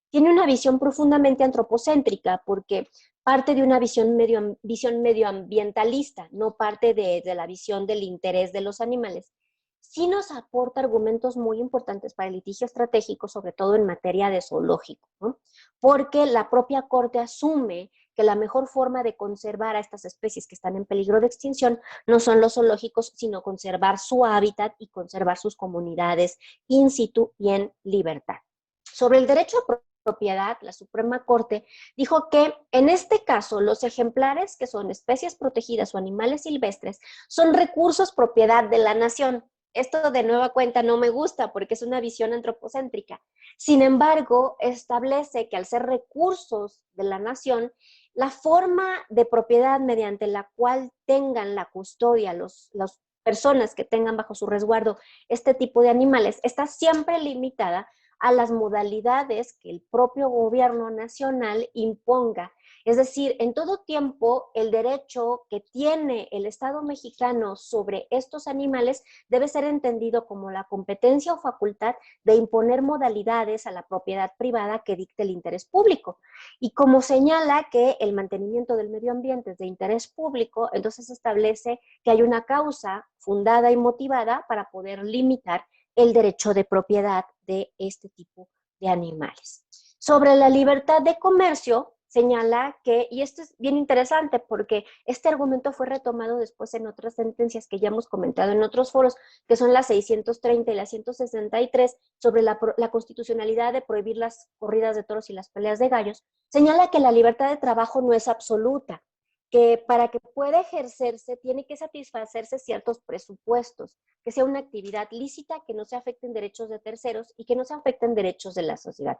tiene una visión profundamente antropocéntrica, porque parte de una visión medioambientalista, no parte de la visión del interés de los animales. Sí nos aporta argumentos muy importantes para el litigio estratégico, sobre todo en materia de zoológico, ¿no? Porque la propia Corte asume que la mejor forma de conservar a estas especies que están en peligro de extinción no son los zoológicos, sino conservar su hábitat y conservar sus comunidades in situ y en libertad. Sobre el derecho a propiedad, la Suprema Corte dijo que en este caso los ejemplares que son especies protegidas o animales silvestres son recursos propiedad de la nación. Esto de nueva cuenta no me gusta porque es una visión antropocéntrica. Sin embargo, establece que al ser recursos de la nación, la forma de propiedad mediante la cual tengan la custodia las personas que tengan bajo su resguardo este tipo de animales está siempre limitada a las modalidades que el propio gobierno nacional imponga. Es decir, en todo tiempo el derecho que tiene el Estado mexicano sobre estos animales debe ser entendido como la competencia o facultad de imponer modalidades a la propiedad privada que dicte el interés público. Y como señala que el mantenimiento del medio ambiente es de interés público, entonces establece que hay una causa fundada y motivada para poder limitar el derecho de propiedad de este tipo de animales. Sobre la libertad de comercio, señala que, y esto es bien interesante porque este argumento fue retomado después en otras sentencias que ya hemos comentado en otros foros, que son las 630 y las 163, sobre la constitucionalidad de prohibir las corridas de toros y las peleas de gallos, señala que la libertad de trabajo no es absoluta, que para que pueda ejercerse tiene que satisfacerse ciertos presupuestos, que sea una actividad lícita, que no se afecten derechos de terceros y que no se afecten derechos de la sociedad.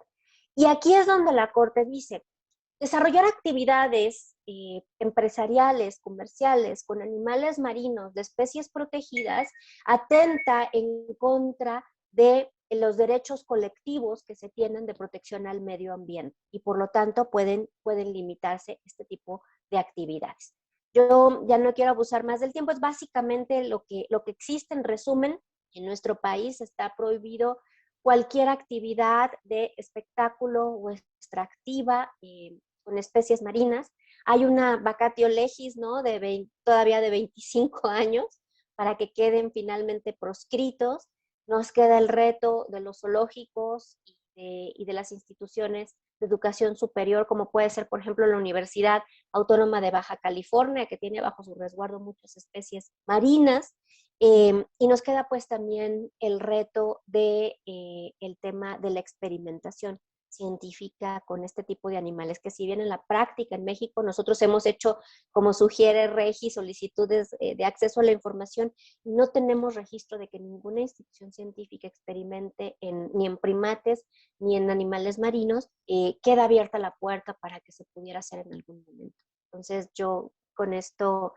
Y aquí es donde la Corte dice, desarrollar actividades empresariales, comerciales, con animales marinos de especies protegidas, atenta en contra de los derechos colectivos que se tienen de protección al medio ambiente y por lo tanto pueden limitarse este tipo de actividades. Yo ya no quiero abusar más del tiempo, es básicamente lo que existe en resumen. En nuestro país está prohibido cualquier actividad de espectáculo o extractiva con especies marinas. Hay una vacatio legis, ¿no? Todavía de 25 años para que queden finalmente proscritos. Nos queda el reto de los zoológicos y de las instituciones de educación superior, como puede ser, por ejemplo, la Universidad Autónoma de Baja California, que tiene bajo su resguardo muchas especies marinas. Y nos queda pues también el reto de el tema de la experimentación científica con este tipo de animales, que si bien en la práctica en México nosotros hemos hecho, como sugiere Regi, solicitudes de acceso a la información, no tenemos registro de que ninguna institución científica experimente ni en primates ni en animales marinos. Queda abierta la puerta para que se pudiera hacer en algún momento. Entonces yo con esto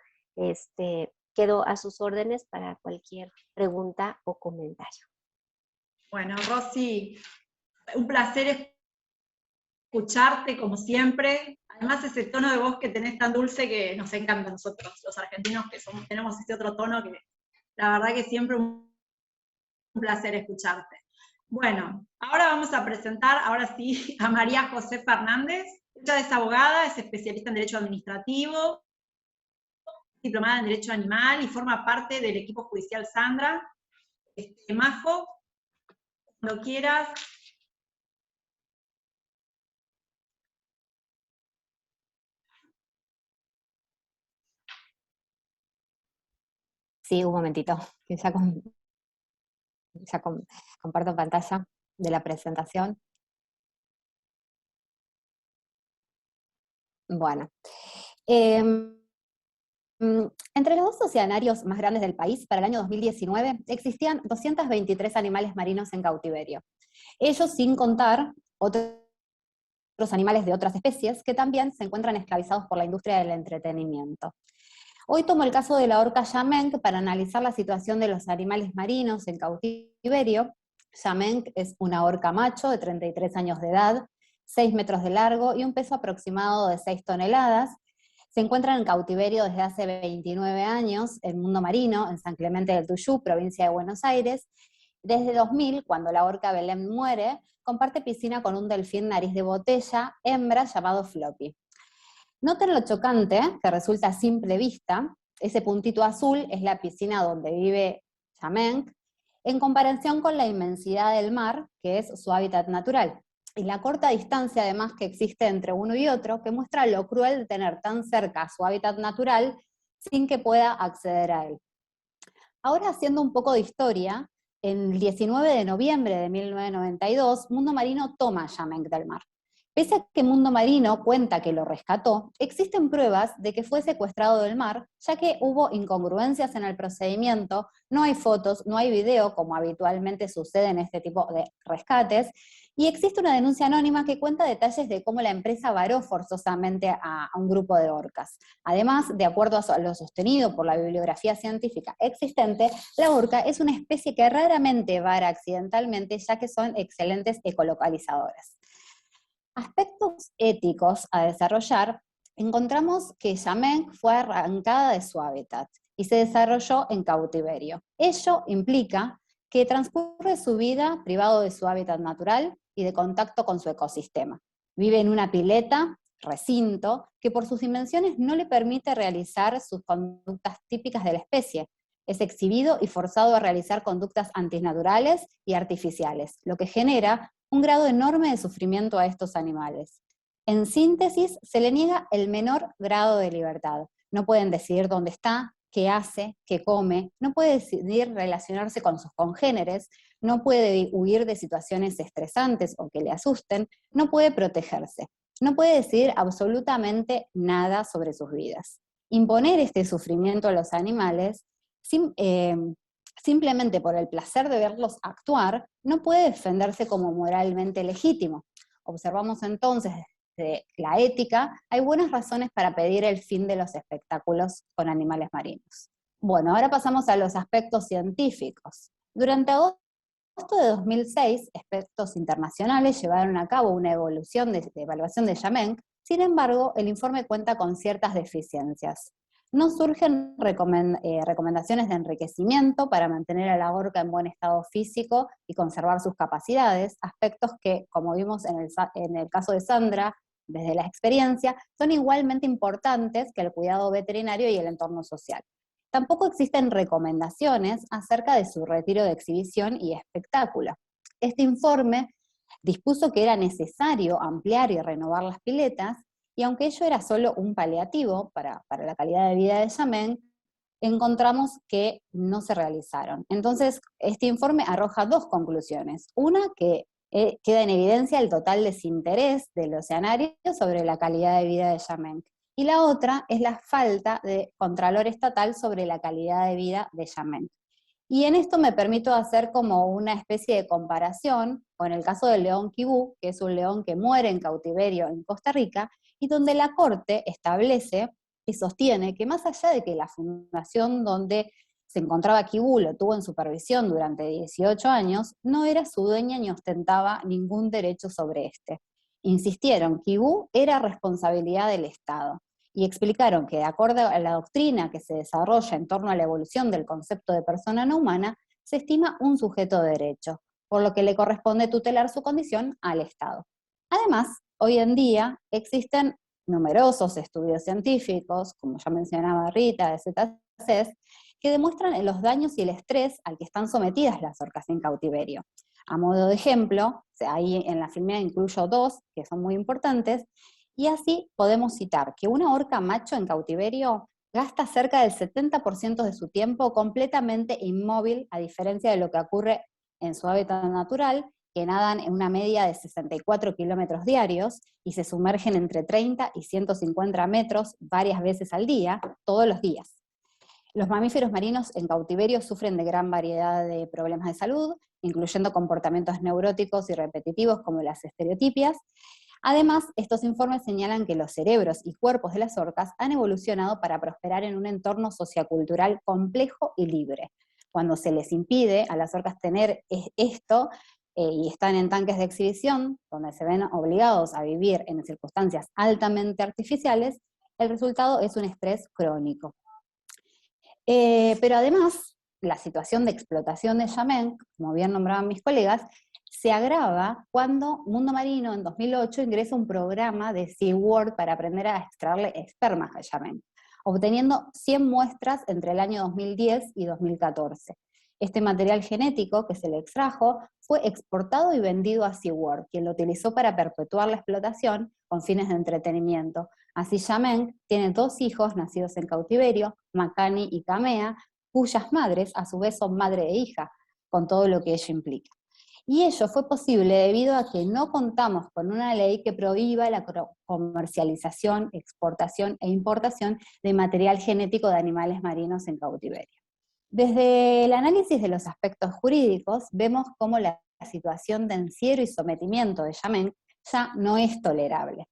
quedo a sus órdenes para cualquier pregunta o comentario. Bueno, Rosy, un placer escucharte como siempre. Además ese tono de voz que tenés tan dulce que nos encanta a nosotros, los argentinos que tenemos ese otro tono que la verdad que siempre un placer escucharte. Bueno, ahora vamos a presentar, ahora sí, a María José Fernández. Ella es abogada, es especialista en Derecho Administrativo, diplomada en Derecho Animal y forma parte del equipo judicial Sandra. Majo, cuando quieras. Sí, un momentito, que ya comparto pantalla de la presentación. Bueno. Entre los dos oceanarios más grandes del país, para el año 2019, existían 223 animales marinos en cautiverio. Ellos sin contar otros animales de otras especies que también se encuentran esclavizados por la industria del entretenimiento. Hoy tomo el caso de la orca Yamenk para analizar la situación de los animales marinos en cautiverio. Yamenk es una orca macho de 33 años de edad, 6 metros de largo y un peso aproximado de 6 toneladas. Se encuentran en cautiverio desde hace 29 años en Mundo Marino, en San Clemente del Tuyú, provincia de Buenos Aires. Desde 2000, cuando la orca Belén muere, comparte piscina con un delfín nariz de botella, hembra, llamado Floppy. Noten lo chocante, que resulta a simple vista, ese puntito azul es la piscina donde vive Yamenk, en comparación con la inmensidad del mar, que es su hábitat natural. y la corta distancia además que existe entre uno y otro, que muestra lo cruel de tener tan cerca su hábitat natural sin que pueda acceder a él. Ahora, haciendo un poco de historia, el 19 de noviembre de 1992, Mundo Marino toma a Yameng del mar. Pese a que Mundo Marino cuenta que lo rescató, existen pruebas de que fue secuestrado del mar, ya que hubo incongruencias en el procedimiento, no hay fotos, no hay video, como habitualmente sucede en este tipo de rescates, y existe una denuncia anónima que cuenta detalles de cómo la empresa varó forzosamente a un grupo de orcas. Además, de acuerdo a lo sostenido por la bibliografía científica existente, la orca es una especie que raramente vara accidentalmente, ya que son excelentes ecolocalizadoras. Aspectos éticos a desarrollar, encontramos que Yameng fue arrancada de su hábitat y se desarrolló en cautiverio. Ello implica que transcurre su vida privado de su hábitat natural y de contacto con su ecosistema. Vive en una pileta, recinto, que por sus dimensiones no le permite realizar sus conductas típicas de la especie. Es exhibido y forzado a realizar conductas antinaturales y artificiales, lo que genera un grado enorme de sufrimiento a estos animales. En síntesis, se le niega el menor grado de libertad. No pueden decidir dónde está, qué hace, qué come, no puede decidir relacionarse con sus congéneres, no puede huir de situaciones estresantes o que le asusten, no puede protegerse, no puede decidir absolutamente nada sobre sus vidas. Imponer este sufrimiento a los animales simplemente por el placer de verlos actuar, no puede defenderse como moralmente legítimo. Observamos entonces desde la ética, hay buenas razones para pedir el fin de los espectáculos con animales marinos. Bueno, ahora pasamos a los aspectos científicos. Durante agosto de 2006, expertos internacionales llevaron a cabo una evaluación de evaluación de Yameng, sin embargo, el informe cuenta con ciertas deficiencias. No surgen recomendaciones de enriquecimiento para mantener a la orca en buen estado físico y conservar sus capacidades, aspectos que, como vimos en el caso de Sandra, desde la experiencia, son igualmente importantes que el cuidado veterinario y el entorno social. Tampoco existen recomendaciones acerca de su retiro de exhibición y espectáculo. Este informe dispuso que era necesario ampliar y renovar las piletas, y aunque ello era solo un paliativo para la calidad de vida de Yameng, encontramos que no se realizaron. Entonces, este informe arroja dos conclusiones. Una, que queda en evidencia el total desinterés del oceanario sobre la calidad de vida de Yameng. Y la otra es la falta de contralor estatal sobre la calidad de vida de Yameng. Y en esto me permito hacer como una especie de comparación con el caso del león kibú, que es un león que muere en cautiverio en Costa Rica, y donde la Corte establece y sostiene que más allá de que la fundación donde se encontraba Kibú lo tuvo en supervisión durante 18 años, no era su dueña ni ostentaba ningún derecho sobre este. Insistieron, Kibú era responsabilidad del Estado, y explicaron que de acuerdo a la doctrina que se desarrolla en torno a la evolución del concepto de persona no humana, se estima un sujeto de derecho, por lo que le corresponde tutelar su condición al Estado. Además, hoy en día existen numerosos estudios científicos, como ya mencionaba Rita, de cetáceos, que demuestran los daños y el estrés al que están sometidas las orcas en cautiverio. A modo de ejemplo, ahí en la filmea incluyo dos, que son muy importantes, y así podemos citar que una orca macho en cautiverio gasta cerca del 70% de su tiempo completamente inmóvil, a diferencia de lo que ocurre en su hábitat natural, que nadan en una media de 64 kilómetros diarios y se sumergen entre 30 y 150 metros varias veces al día, todos los días. Los mamíferos marinos en cautiverio sufren de gran variedad de problemas de salud, incluyendo comportamientos neuróticos y repetitivos como las estereotipias. Además, estos informes señalan que los cerebros y cuerpos de las orcas han evolucionado para prosperar en un entorno sociocultural complejo y libre. Cuando se les impide a las orcas tener esto, y están en tanques de exhibición, donde se ven obligados a vivir en circunstancias altamente artificiales, el resultado es un estrés crónico. Pero además, la situación de explotación de Yameng, como bien nombraban mis colegas, se agrava cuando Mundo Marino en 2008 ingresa un programa de SeaWorld para aprender a extraerle espermas a Yameng, obteniendo 100 muestras entre el año 2010 y 2014. Este material genético que se le extrajo fue exportado y vendido a SeaWorld, quien lo utilizó para perpetuar la explotación con fines de entretenimiento. Así Xiamen tiene 2 hijos nacidos en cautiverio, Makani y Kamea, cuyas madres a su vez son madre e hija, con todo lo que ello implica. Y ello fue posible debido a que no contamos con una ley que prohíba la comercialización, exportación e importación de material genético de animales marinos en cautiverio. Desde el análisis de los aspectos jurídicos, vemos cómo la situación de encierro y sometimiento de Xiamen ya no es tolerable.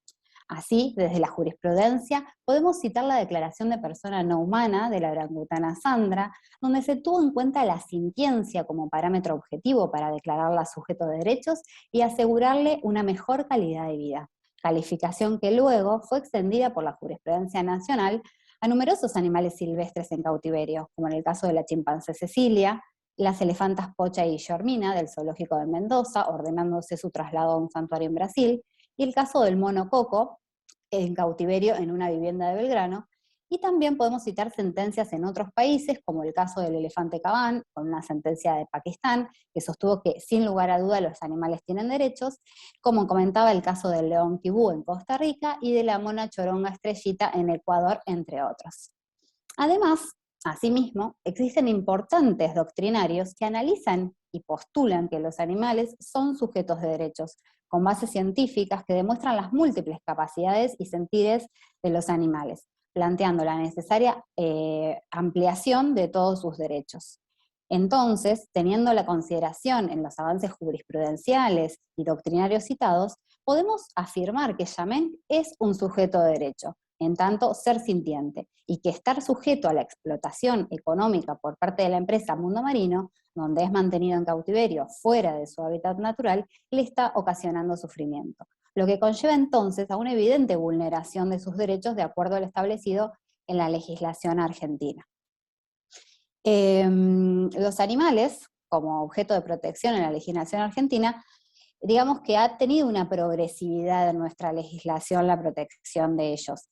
Así, desde la jurisprudencia, podemos citar la declaración de persona no humana de la orangutana Sandra, donde se tuvo en cuenta la sintiencia como parámetro objetivo para declararla sujeto de derechos y asegurarle una mejor calidad de vida, calificación que luego fue extendida por la jurisprudencia nacional a numerosos animales silvestres en cautiverio, como en el caso de la chimpancé Cecilia, las elefantas Pocha y Yormina del zoológico de Mendoza, ordenándose su traslado a un santuario en Brasil, y el caso del mono Coco, en cautiverio en una vivienda de Belgrano, y también podemos citar sentencias en otros países, como el caso del elefante Caban, con una sentencia de Pakistán, que sostuvo que sin lugar a duda los animales tienen derechos, como comentaba el caso del león kibú en Costa Rica, y de la mona choronga estrellita en Ecuador, entre otros. Además, asimismo, existen importantes doctrinarios que analizan y postulan que los animales son sujetos de derechos, con bases científicas que demuestran las múltiples capacidades y sentires de los animales, planteando la necesaria ampliación de todos sus derechos. Entonces, teniendo la consideración en los avances jurisprudenciales y doctrinarios citados, podemos afirmar que Xiamen es un sujeto de derecho, en tanto ser sintiente, y que estar sujeto a la explotación económica por parte de la empresa Mundo Marino, donde es mantenido en cautiverio fuera de su hábitat natural, le está ocasionando sufrimiento, lo que conlleva entonces a una evidente vulneración de sus derechos de acuerdo a lo establecido en la legislación argentina. Los animales, como objeto de protección en la legislación argentina, digamos que ha tenido una progresividad en nuestra legislación la protección de ellos.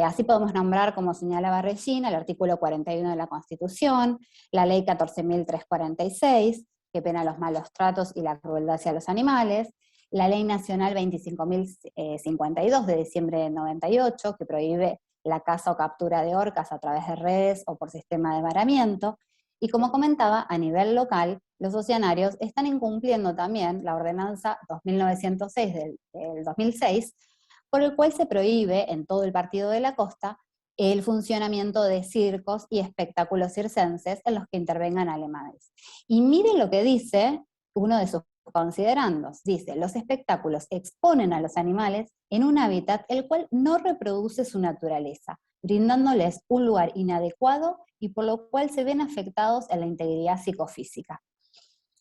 Así podemos nombrar, como señalaba Regina, el artículo 41 de la Constitución, la ley 14.346, que pena los malos tratos y la crueldad hacia los animales, la ley nacional 25.052 de diciembre del 98, que prohíbe la caza o captura de orcas a través de redes o por sistema de varamiento, y como comentaba, a nivel local, los oceanarios están incumpliendo también la ordenanza 2906 del 2006, por el cual se prohíbe en todo el Partido de la Costa el funcionamiento de circos y espectáculos circenses en los que intervengan alemanes. Y miren lo que dice uno de sus considerandos. Dice, los espectáculos exponen a los animales en un hábitat el cual no reproduce su naturaleza, brindándoles un lugar inadecuado y por lo cual se ven afectados en la integridad psicofísica.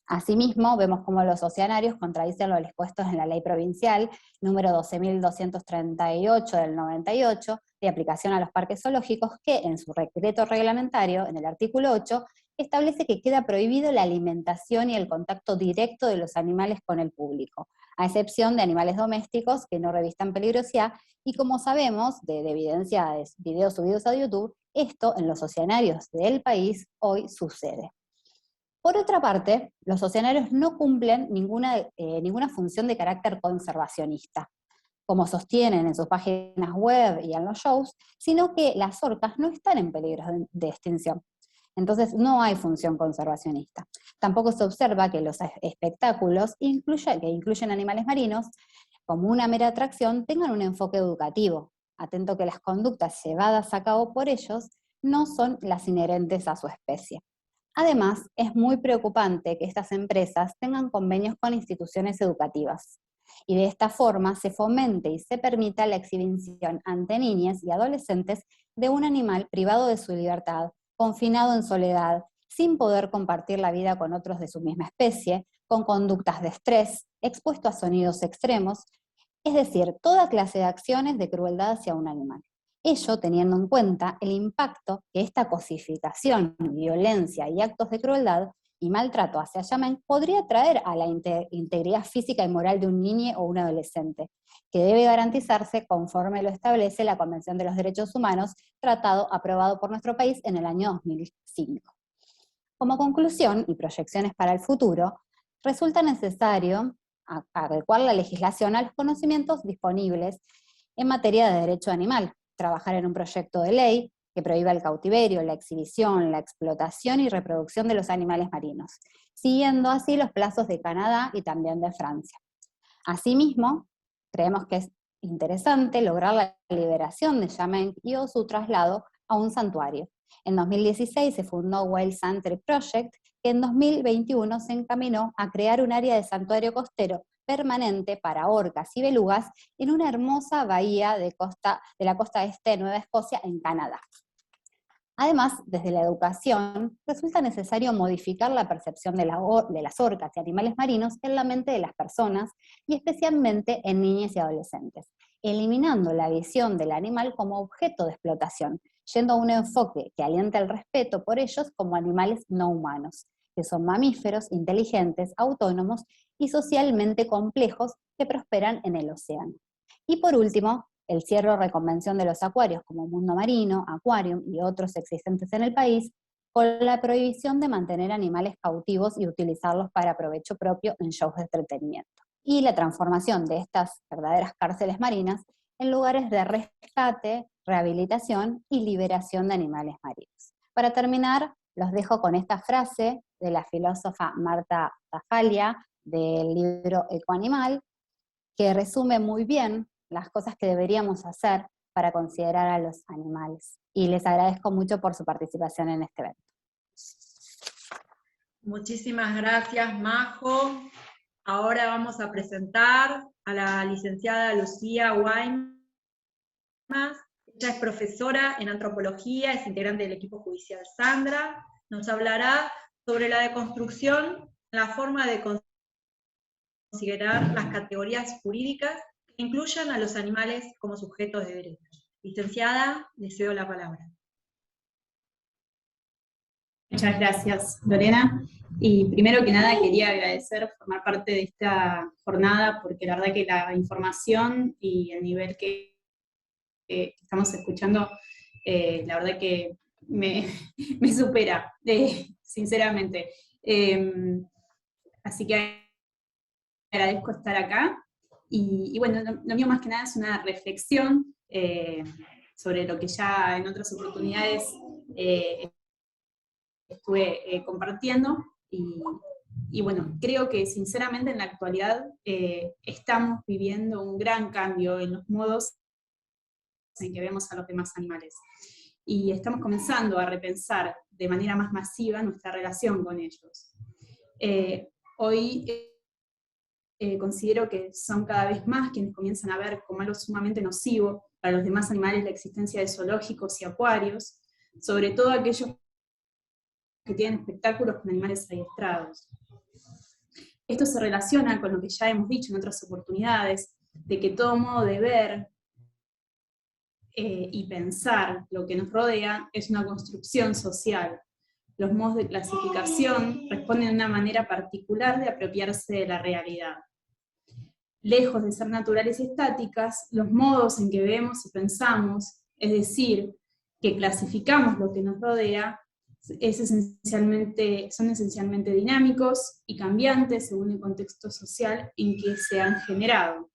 Asimismo, vemos cómo los oceanarios contradicen lo dispuesto en la ley provincial número 12.238 del 98, de aplicación a los parques zoológicos, que en su decreto reglamentario, en el artículo 8, establece que queda prohibido la alimentación y el contacto directo de los animales con el público, a excepción de animales domésticos que no revistan peligrosidad, y como sabemos, de evidencia de videos subidos a YouTube, esto en los oceanarios del país hoy sucede. Por otra parte, los oceanarios no cumplen ninguna función de carácter conservacionista, como sostienen en sus páginas web y en los shows, sino que las orcas no están en peligro de extinción. Entonces no hay función conservacionista. Tampoco se observa que los espectáculos que incluyen animales marinos, como una mera atracción, tengan un enfoque educativo, atento que las conductas llevadas a cabo por ellos no son las inherentes a su especie. Además, es muy preocupante que estas empresas tengan convenios con instituciones educativas, y de esta forma se fomente y se permita la exhibición ante niñas y adolescentes de un animal privado de su libertad, confinado en soledad, sin poder compartir la vida con otros de su misma especie, con conductas de estrés, expuesto a sonidos extremos, es decir, toda clase de acciones de crueldad hacia un animal. Ello teniendo en cuenta el impacto que esta cosificación, violencia y actos de crueldad y maltrato hacia Xiamen podría traer a la integridad física y moral de un niño o un adolescente, que debe garantizarse conforme lo establece la Convención de los Derechos Humanos, tratado aprobado por nuestro país en el año 2005. Como conclusión y proyecciones para el futuro, resulta necesario adecuar la legislación a los conocimientos disponibles en materia de derecho animal, trabajar en un proyecto de ley que prohíba el cautiverio, la exhibición, la explotación y reproducción de los animales marinos, siguiendo así los plazos de Canadá y también de Francia. Asimismo, creemos que es interesante lograr la liberación de Yameng y o su traslado a un santuario. En 2016 se fundó Whale Sanctuary Project, que en 2021 se encaminó a crear un área de santuario costero permanente para orcas y belugas en una hermosa bahía de la costa este de Nueva Escocia, en Canadá. Además, desde la educación, resulta necesario modificar la percepción de las orcas y animales marinos en la mente de las personas, y especialmente en niñas y adolescentes, eliminando la visión del animal como objeto de explotación, yendo a un enfoque que alienta el respeto por ellos como animales no humanos, que son mamíferos inteligentes, autónomos y socialmente complejos que prosperan en el océano. Y por último, el cierre o reconvención de los acuarios como Mundo Marino, Aquarium y otros existentes en el país, con la prohibición de mantener animales cautivos y utilizarlos para provecho propio en shows de entretenimiento. Y la transformación de estas verdaderas cárceles marinas en lugares de rescate, rehabilitación y liberación de animales marinos. Para terminar, los dejo con esta frase de la filósofa Marta Tafaglia del libro Ecoanimal, que resume muy bien las cosas que deberíamos hacer para considerar a los animales. Y les agradezco mucho por su participación en este evento. Muchísimas gracias, Majo. Ahora vamos a presentar a la licenciada Lucía Guaymas. Ella es profesora en antropología, es integrante del equipo judicial Sandra. Nos hablará sobre la deconstrucción, la forma de considerar las categorías jurídicas que incluyan a los animales como sujetos de derechos. Licenciada, le cedo la palabra. Muchas gracias, Lorena. Y primero que nada quería agradecer formar parte de esta jornada, porque la verdad que la información y el nivel que estamos escuchando, la verdad que me supera, sinceramente. Así que agradezco estar acá. Y bueno, lo mío más que nada es una reflexión sobre lo que ya en otras oportunidades estuve compartiendo, y bueno, creo que sinceramente en la actualidad estamos viviendo un gran cambio en los modos en que vemos a los demás animales, y estamos comenzando a repensar de manera más masiva nuestra relación con ellos. Hoy considero que son cada vez más quienes comienzan a ver como algo sumamente nocivo para los demás animales la existencia de zoológicos y acuarios, sobre todo aquellos que tienen espectáculos con animales adiestrados. Esto se relaciona con lo que ya hemos dicho en otras oportunidades, de que todo modo de ver y pensar lo que nos rodea es una construcción social. Los modos de clasificación responden a una manera particular de apropiarse de la realidad. Lejos de ser naturales y estáticas, los modos en que vemos y pensamos, es decir, que clasificamos lo que nos rodea, son esencialmente dinámicos y cambiantes según el contexto social en que se han generado.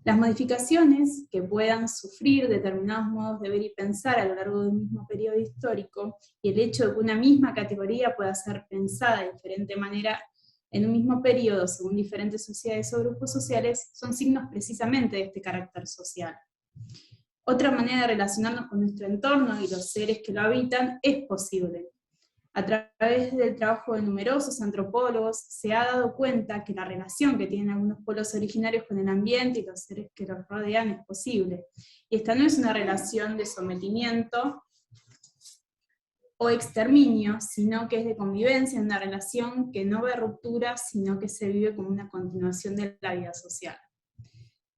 Las modificaciones que puedan sufrir determinados modos de ver y pensar a lo largo de un mismo periodo histórico, y el hecho de que una misma categoría pueda ser pensada de diferente manera en un mismo periodo según diferentes sociedades o grupos sociales, son signos precisamente de este carácter social. Otra manera de relacionarnos con nuestro entorno y los seres que lo habitan es posible. A través del trabajo de numerosos antropólogos se ha dado cuenta que la relación que tienen algunos pueblos originarios con el ambiente y los seres que los rodean es posible. Y esta no es una relación de sometimiento o exterminio, sino que es de convivencia, en una relación que no ve ruptura, sino que se vive como una continuación de la vida social.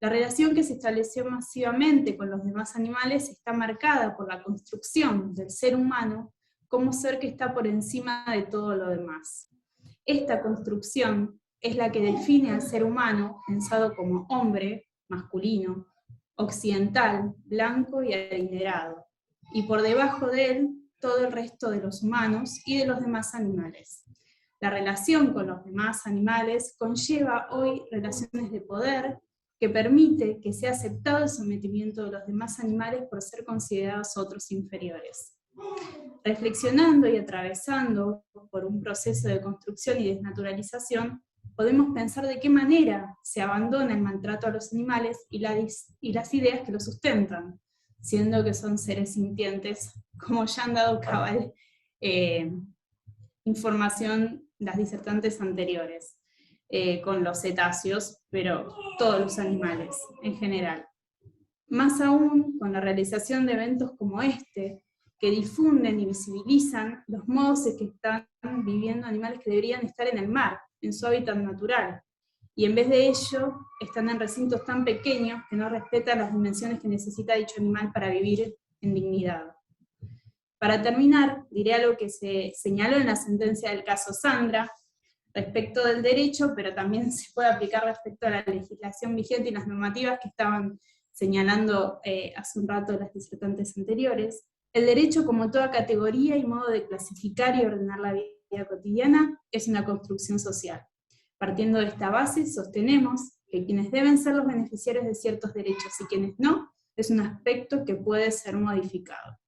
La relación que se estableció masivamente con los demás animales está marcada por la construcción del ser humano como ser que está por encima de todo lo demás. Esta construcción es la que define al ser humano pensado como hombre, masculino, occidental, blanco y adinerado, y por debajo de él todo el resto de los humanos y de los demás animales. La relación con los demás animales conlleva hoy relaciones de poder que permite que sea aceptado el sometimiento de los demás animales por ser considerados otros inferiores. Reflexionando y atravesando por un proceso de construcción y desnaturalización, podemos pensar de qué manera se abandona el maltrato a los animales y las ideas que los sustentan, siendo que son seres sintientes, como ya han dado cabal información las disertantes anteriores, con los cetáceos, pero todos los animales en general. Más aún con la realización de eventos como este, que difunden y visibilizan los modos en que están viviendo animales que deberían estar en el mar, en su hábitat natural, y en vez de ello están en recintos tan pequeños que no respetan las dimensiones que necesita dicho animal para vivir en dignidad. Para terminar, diré algo que se señaló en la sentencia del caso Sandra, respecto del derecho, pero también se puede aplicar respecto a la legislación vigente y las normativas que estaban señalando hace un rato las disertantes anteriores. El derecho, como toda categoría y modo de clasificar y ordenar la vida cotidiana, es una construcción social. Partiendo de esta base, sostenemos que quienes deben ser los beneficiarios de ciertos derechos y quienes no, es un aspecto que puede ser modificado.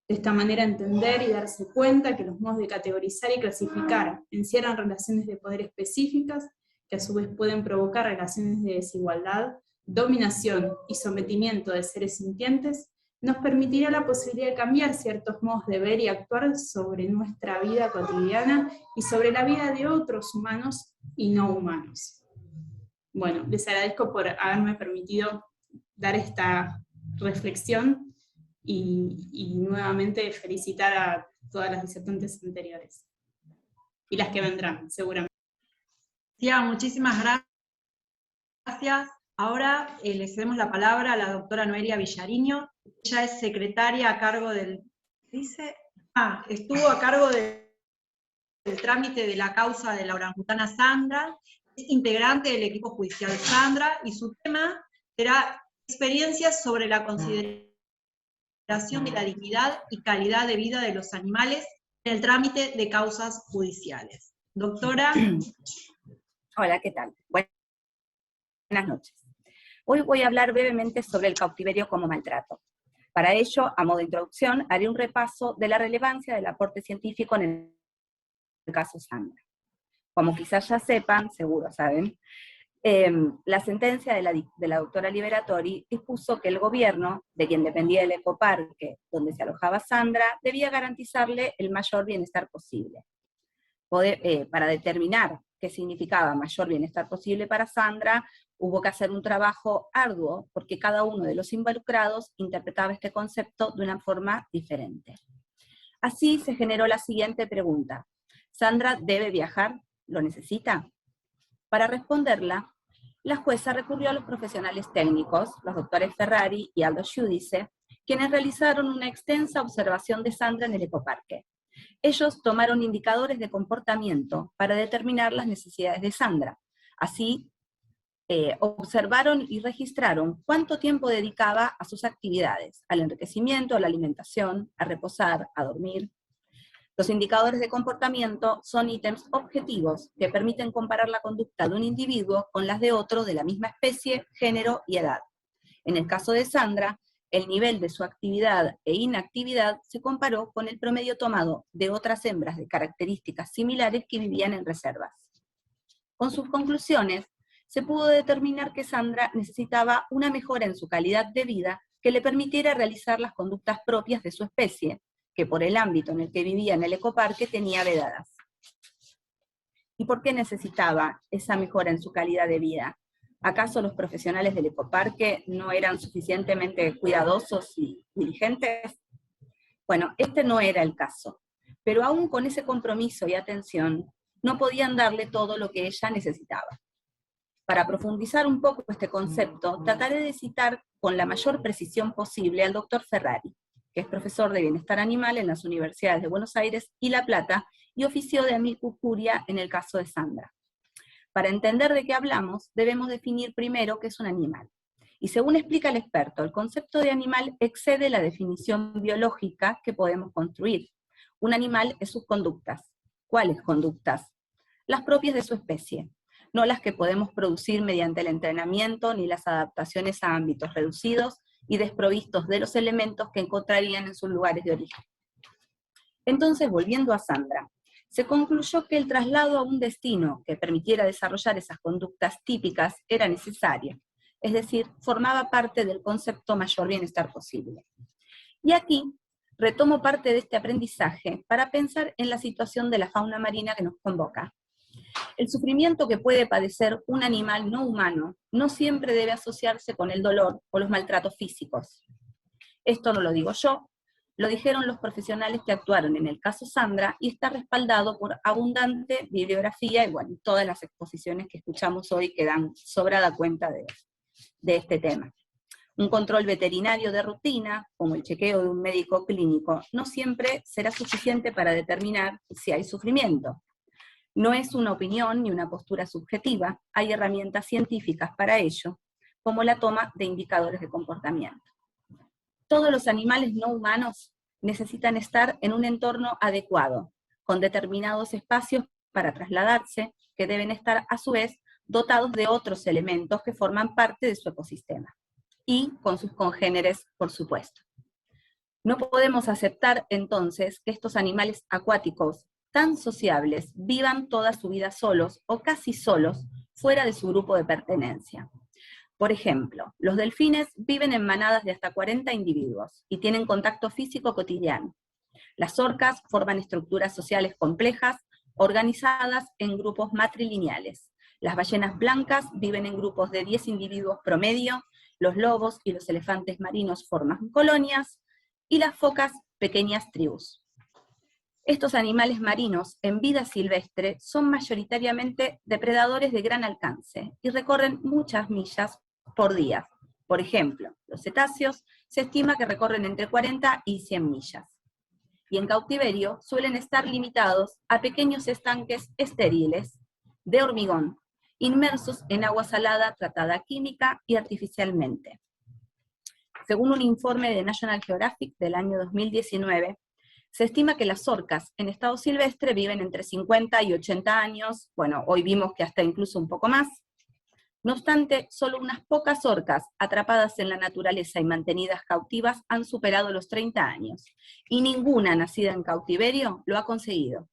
De esta manera entender y darse cuenta que los modos de categorizar y clasificar encierran relaciones de poder específicas, que a su vez pueden provocar relaciones de desigualdad, dominación y sometimiento de seres sintientes, nos permitirá la posibilidad de cambiar ciertos modos de ver y actuar sobre nuestra vida cotidiana y sobre la vida de otros humanos y no humanos. Bueno, les agradezco por haberme permitido dar esta reflexión y nuevamente felicitar a todas las disertantes anteriores y las que vendrán, seguramente. Sí, muchísimas gracias. Ahora le cedemos la palabra a la doctora Noelia Villariño. Ella es secretaria a cargo del... estuvo a cargo del trámite de la causa de la orangutana Sandra, es integrante del equipo judicial Sandra, y su tema será experiencias sobre la consideración de la dignidad y calidad de vida de los animales en el trámite de causas judiciales. Doctora. Hola, ¿qué tal? Buenas noches. Hoy voy a hablar brevemente sobre el cautiverio como maltrato. Para ello, a modo de introducción, haré un repaso de la relevancia del aporte científico en el caso Sandra. Como quizás ya sepan, seguro saben, la sentencia de la doctora Liberatori dispuso que el gobierno, de quien dependía el ecoparque donde se alojaba Sandra, debía garantizarle el mayor bienestar posible. Para determinar qué significaba mayor bienestar posible para Sandra, hubo que hacer un trabajo arduo, porque cada uno de los involucrados interpretaba este concepto de una forma diferente. Así se generó la siguiente pregunta: ¿Sandra debe viajar? ¿Lo necesita? Para responderla, la jueza recurrió a los profesionales técnicos, los doctores Ferrari y Aldo Giudice, quienes realizaron una extensa observación de Sandra en el ecoparque. Ellos tomaron indicadores de comportamiento para determinar las necesidades de Sandra. Así, observaron y registraron cuánto tiempo dedicaba a sus actividades, al enriquecimiento, a la alimentación, a reposar, a dormir. Los indicadores de comportamiento son ítems objetivos que permiten comparar la conducta de un individuo con las de otro de la misma especie, género y edad. En el caso de Sandra, el nivel de su actividad e inactividad se comparó con el promedio tomado de otras hembras de características similares que vivían en reservas. Con sus conclusiones, se pudo determinar que Sandra necesitaba una mejora en su calidad de vida que le permitiera realizar las conductas propias de su especie, que por el ámbito en el que vivía en el ecoparque tenía vedadas. ¿Y por qué necesitaba esa mejora en su calidad de vida? ¿Acaso los profesionales del ecoparque no eran suficientemente cuidadosos y diligentes? Bueno, este no era el caso, pero aún con ese compromiso y atención, no podían darle todo lo que ella necesitaba. Para profundizar un poco este concepto, trataré de citar con la mayor precisión posible al doctor Ferrari, que es profesor de Bienestar Animal en las universidades de Buenos Aires y La Plata, y ofició de amicus curiae en el caso de Sandra. Para entender de qué hablamos, debemos definir primero qué es un animal. Y según explica el experto, el concepto de animal excede la definición biológica que podemos construir. Un animal es sus conductas. ¿Cuáles conductas? Las propias de su especie, no las que podemos producir mediante el entrenamiento ni las adaptaciones a ámbitos reducidos y desprovistos de los elementos que encontrarían en sus lugares de origen. Entonces, volviendo a Sandra, se concluyó que el traslado a un destino que permitiera desarrollar esas conductas típicas era necesario, es decir, formaba parte del concepto mayor bienestar posible. Y aquí retomo parte de este aprendizaje para pensar en la situación de la fauna marina que nos convoca. El sufrimiento que puede padecer un animal no humano no siempre debe asociarse con el dolor o los maltratos físicos. Esto no lo digo yo, lo dijeron los profesionales que actuaron en el caso Sandra y está respaldado por abundante bibliografía y bueno, todas las exposiciones que escuchamos hoy que dan sobrada cuenta de este tema. Un control veterinario de rutina, como el chequeo de un médico clínico, no siempre será suficiente para determinar si hay sufrimiento. No es una opinión ni una postura subjetiva, hay herramientas científicas para ello, como la toma de indicadores de comportamiento. Todos los animales no humanos necesitan estar en un entorno adecuado, con determinados espacios para trasladarse, que deben estar a su vez dotados de otros elementos que forman parte de su ecosistema, y con sus congéneres, por supuesto. No podemos aceptar entonces que estos animales acuáticos tan sociables vivan toda su vida solos o casi solos fuera de su grupo de pertenencia. Por ejemplo, los delfines viven en manadas de hasta 40 individuos y tienen contacto físico cotidiano. Las orcas forman estructuras sociales complejas organizadas en grupos matrilineales. Las ballenas blancas viven en grupos de 10 individuos promedio, los lobos y los elefantes marinos forman colonias, y las focas pequeñas tribus. Estos animales marinos en vida silvestre son mayoritariamente depredadores de gran alcance y recorren muchas millas por día. Por ejemplo, los cetáceos se estima que recorren entre 40 y 100 millas. Y en cautiverio suelen estar limitados a pequeños estanques estériles de hormigón, inmersos en agua salada tratada química y artificialmente. Según un informe de National Geographic del año 2019, se estima que las orcas en estado silvestre viven entre 50 y 80 años, bueno, hoy vimos que hasta incluso un poco más. No obstante, solo unas pocas orcas atrapadas en la naturaleza y mantenidas cautivas han superado los 30 años, y ninguna nacida en cautiverio lo ha conseguido.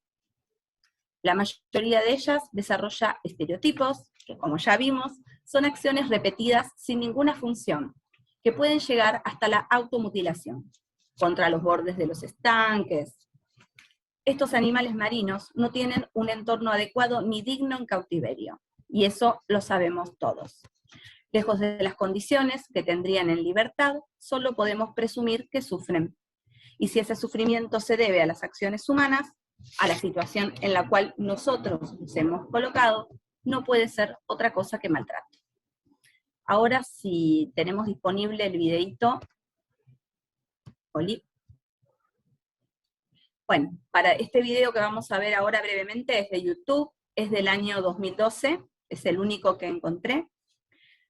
La mayoría de ellas desarrolla estereotipos, que como ya vimos, son acciones repetidas sin ninguna función, que pueden llegar hasta la automutilación, contra los bordes de los estanques. Estos animales marinos no tienen un entorno adecuado ni digno en cautiverio, y eso lo sabemos todos. Lejos de las condiciones que tendrían en libertad, solo podemos presumir que sufren. Y si ese sufrimiento se debe a las acciones humanas, a la situación en la cual nosotros nos hemos colocado, no puede ser otra cosa que maltrato. Ahora, si tenemos disponible el videíto. Bueno, para este video que vamos a ver ahora brevemente es de YouTube, es del año 2012, es el único que encontré.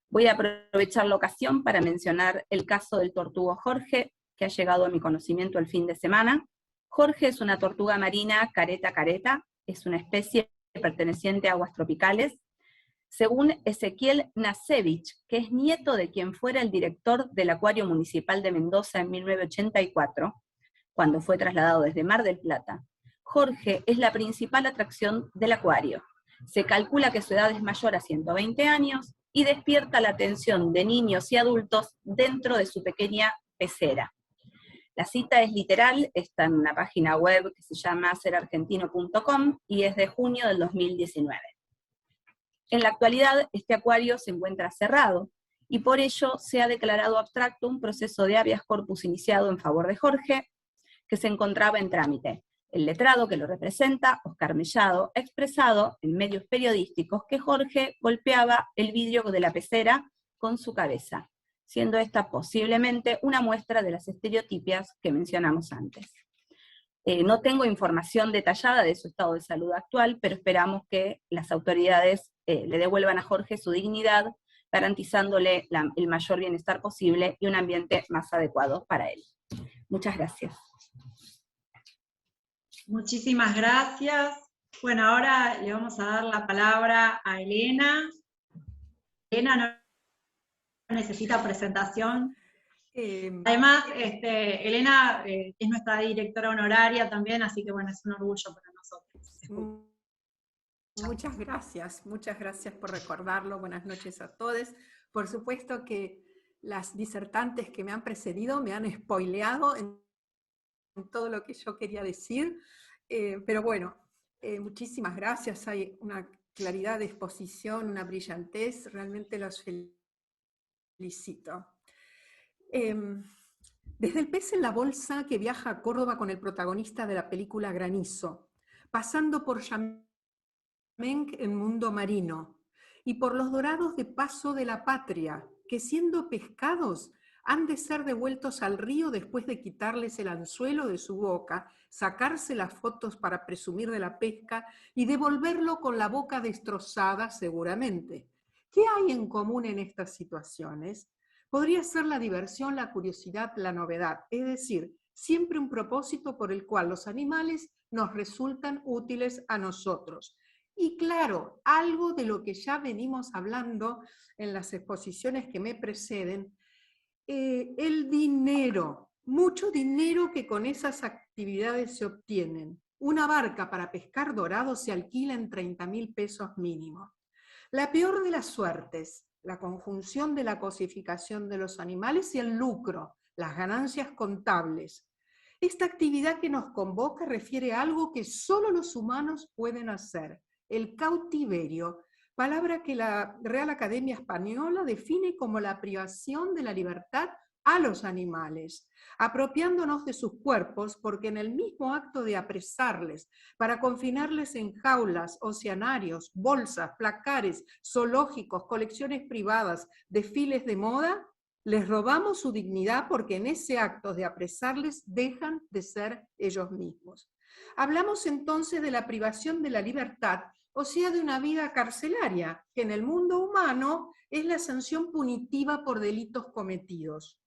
Voy a aprovechar la ocasión para mencionar el caso del tortugo Jorge, que ha llegado a mi conocimiento el fin de semana. Jorge es una tortuga marina careta, es una especie perteneciente a aguas tropicales. Según Ezequiel Nasevich, que es nieto de quien fuera el director del Acuario Municipal de Mendoza en 1984, cuando fue trasladado desde Mar del Plata, Jorge es la principal atracción del acuario. Se calcula que su edad es mayor a 120 años y despierta la atención de niños y adultos dentro de su pequeña pecera. La cita es literal, está en una página web que se llama serargentino.com y es de junio del 2019. En la actualidad, este acuario se encuentra cerrado, y por ello se ha declarado abstracto un proceso de habeas corpus iniciado en favor de Jorge, que se encontraba en trámite. El letrado que lo representa, Oscar Mellado, ha expresado en medios periodísticos que Jorge golpeaba el vidrio de la pecera con su cabeza, siendo esta posiblemente una muestra de las estereotipias que mencionamos antes. No tengo información detallada de su estado de salud actual, pero esperamos que las autoridades le devuelvan a Jorge su dignidad garantizándole el mayor bienestar posible y un ambiente más adecuado para él. Muchas gracias. Muchísimas gracias. Bueno, ahora le vamos a dar la palabra a Elena. Elena no necesita presentación. Además, Elena es nuestra directora honoraria también, así que bueno, es un orgullo para nosotros. Muchas gracias por recordarlo. Buenas noches a todos. Por supuesto que las disertantes que me han precedido me han spoileado en todo lo que yo quería decir, pero bueno, muchísimas gracias. Hay una claridad de exposición, una brillantez, realmente los felicito. Desde el pez en la bolsa que viaja a Córdoba con el protagonista de la película Granizo, pasando por Yamenk en Mundo Marino, y por los dorados de Paso de la Patria, que siendo pescados han de ser devueltos al río después de quitarles el anzuelo de su boca, sacarse las fotos para presumir de la pesca y devolverlo con la boca destrozada seguramente. ¿Qué hay en común en estas situaciones? Podría ser la diversión, la curiosidad, la novedad, es decir, siempre un propósito por el cual los animales nos resultan útiles a nosotros. Y claro, algo de lo que ya venimos hablando en las exposiciones que me preceden, el dinero, mucho dinero que con esas actividades se obtienen. Una barca para pescar dorado se alquila en 30.000 pesos mínimo. La peor de las suertes, la conjunción de la cosificación de los animales y el lucro, las ganancias contables. Esta actividad que nos convoca refiere a algo que solo los humanos pueden hacer, el cautiverio, palabra que la Real Academia Española define como la privación de la libertad a los animales, apropiándonos de sus cuerpos, porque en el mismo acto de apresarles para confinarles en jaulas, oceanarios, bolsas, placares, zoológicos, colecciones privadas, desfiles de moda, les robamos su dignidad porque en ese acto de apresarles dejan de ser ellos mismos. Hablamos entonces de la privación de la libertad, o sea, de una vida carcelaria, que en el mundo humano es la sanción punitiva por delitos cometidos.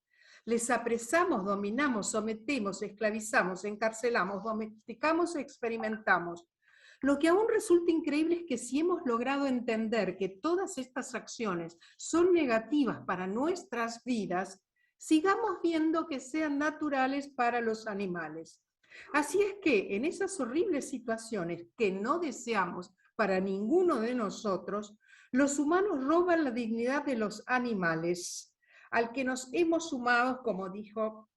Les apresamos, dominamos, sometemos, esclavizamos, encarcelamos, domesticamos, experimentamos. Lo que aún resulta increíble es que si hemos logrado entender que todas estas acciones son negativas para nuestras vidas, sigamos viendo que sean naturales para los animales. Así es que en esas horribles situaciones que no deseamos para ninguno de nosotros, los humanos roban la dignidad de los animales, al que nos hemos sumado, como dijo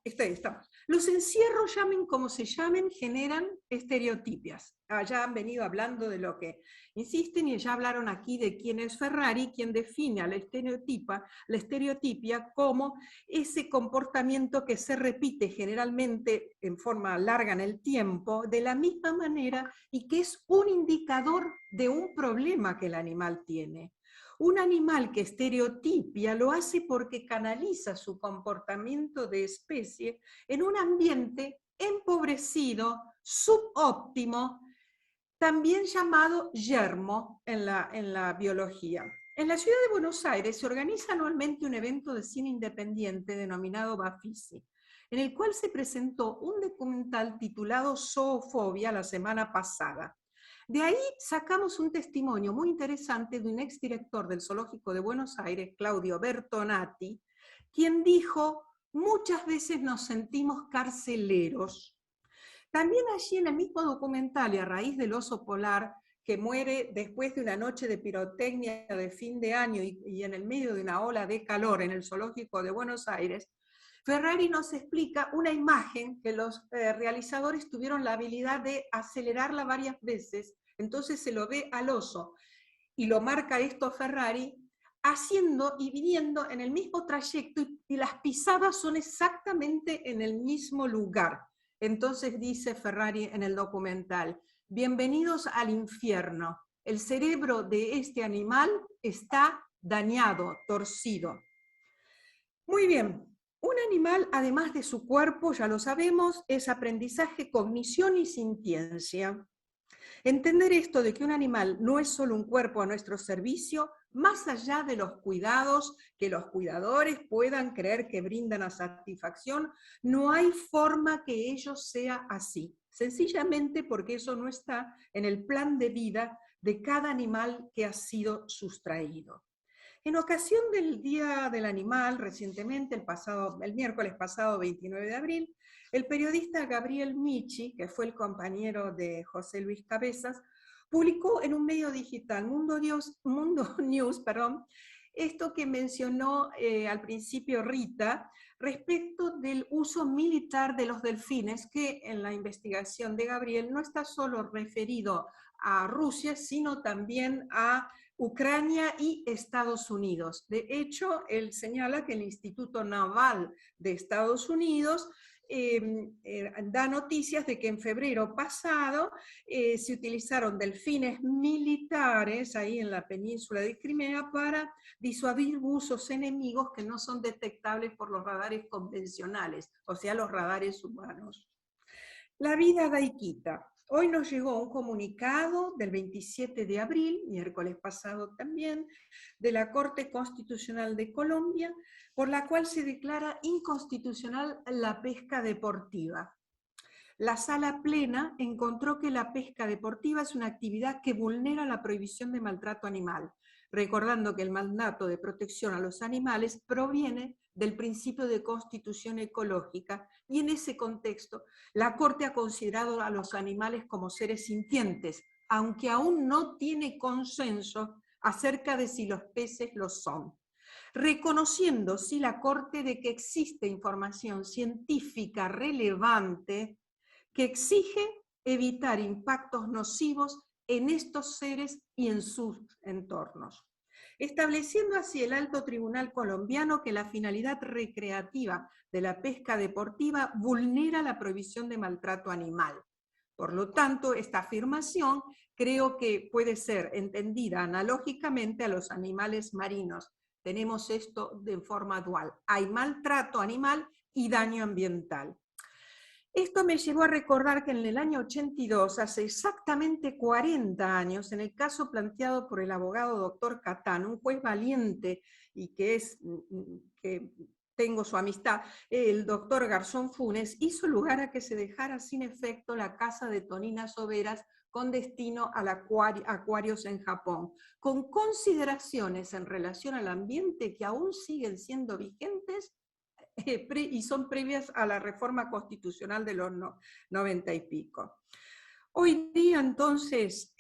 estamos. Los encierros, llamen como se llamen, generan estereotipias. Ya han venido hablando de lo que insisten y ya hablaron aquí de quién es Ferrari, quien define a la estereotipia como ese comportamiento que se repite generalmente en forma larga en el tiempo, de la misma manera, y que es un indicador de un problema que el animal tiene. Un animal que estereotipia lo hace porque canaliza su comportamiento de especie en un ambiente empobrecido, subóptimo, también llamado yermo en la biología. En la ciudad de Buenos Aires se organiza anualmente un evento de cine independiente denominado Bafisi, en el cual se presentó un documental titulado Zoofobia la semana pasada. De ahí sacamos un testimonio muy interesante de un exdirector del Zoológico de Buenos Aires, Claudio Bertonati, quien dijo: muchas veces nos sentimos carceleros. También allí en el mismo documental, y a raíz del oso polar, que muere después de una noche de pirotecnia de fin de año y en el medio de una ola de calor en el Zoológico de Buenos Aires, Ferrari nos explica una imagen que los realizadores tuvieron la habilidad de acelerarla varias veces, entonces se lo ve al oso, y lo marca esto Ferrari, haciendo y viniendo en el mismo trayecto, y las pisadas son exactamente en el mismo lugar. Entonces dice Ferrari en el documental: bienvenidos al infierno, el cerebro de este animal está dañado, torcido. Muy bien. Un animal, además de su cuerpo, ya lo sabemos, es aprendizaje, cognición y sintiencia. Entender esto de que un animal no es solo un cuerpo a nuestro servicio, más allá de los cuidados que los cuidadores puedan creer que brindan a satisfacción, no hay forma que ello sea así, sencillamente porque eso no está en el plan de vida de cada animal que ha sido sustraído. En ocasión del Día del Animal, recientemente, el miércoles pasado, 29 de abril, el periodista Gabriel Michi, que fue el compañero de José Luis Cabezas, publicó en un medio digital, Mundo News, esto que mencionó al principio Rita, respecto del uso militar de los delfines, que en la investigación de Gabriel no está solo referido a Rusia, sino también a Ucrania y Estados Unidos. De hecho, él señala que el Instituto Naval de Estados Unidos da noticias de que en febrero pasado se utilizaron delfines militares ahí en la península de Crimea para disuadir buzos enemigos que no son detectables por los radares convencionales, o sea, los radares humanos. La vida daiquita. Hoy nos llegó un comunicado del 27 de abril, miércoles pasado también, de la Corte Constitucional de Colombia, por la cual se declara inconstitucional la pesca deportiva. La Sala Plena encontró que la pesca deportiva es una actividad que vulnera la prohibición de maltrato animal, recordando que el mandato de protección a los animales proviene del principio de constitución ecológica, y en ese contexto la Corte ha considerado a los animales como seres sintientes, aunque aún no tiene consenso acerca de si los peces lo son. Reconociendo, sí, la Corte de que existe información científica relevante que exige evitar impactos nocivos en estos seres y en sus entornos, estableciendo así el Alto Tribunal colombiano que la finalidad recreativa de la pesca deportiva vulnera la prohibición de maltrato animal. Por lo tanto, esta afirmación creo que puede ser entendida analógicamente a los animales marinos. Tenemos esto de forma dual. Hay maltrato animal y daño ambiental. Esto me llevó a recordar que en el año 82, hace exactamente 40 años, en el caso planteado por el abogado doctor Catán, un juez valiente y que tengo su amistad, el doctor Garzón Funes, hizo lugar a que se dejara sin efecto la casa de Tonina Soberas con destino a acuarios en Japón, con consideraciones en relación al ambiente que aún siguen siendo vigentes y son previas a la reforma constitucional de los 90 y pico. Hoy día, entonces,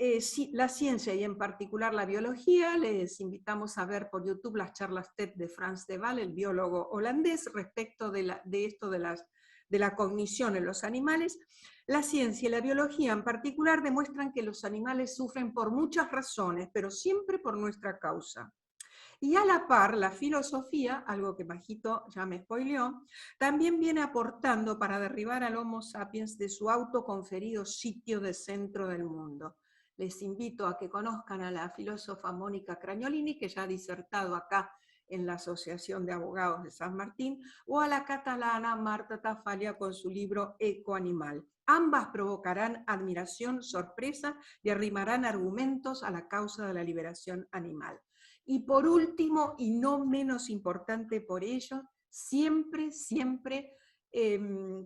la ciencia y en particular la biología, les invitamos a ver por YouTube las charlas TED de Frans de Waal, el biólogo holandés, respecto de esto de la cognición en los animales. La ciencia y la biología en particular demuestran que los animales sufren por muchas razones, pero siempre por nuestra causa. Y a la par, la filosofía, algo que Majito ya me spoileó, también viene aportando para derribar al Homo sapiens de su autoconferido sitio de centro del mundo. Les invito a que conozcan a la filósofa Mónica Cragnolini, que ya ha disertado acá en la Asociación de Abogados de San Martín, o a la catalana Marta Tafalla con su libro Ecoanimal. Ambas provocarán admiración, sorpresa y arrimarán argumentos a la causa de la liberación animal. Y por último, y no menos importante por ello, siempre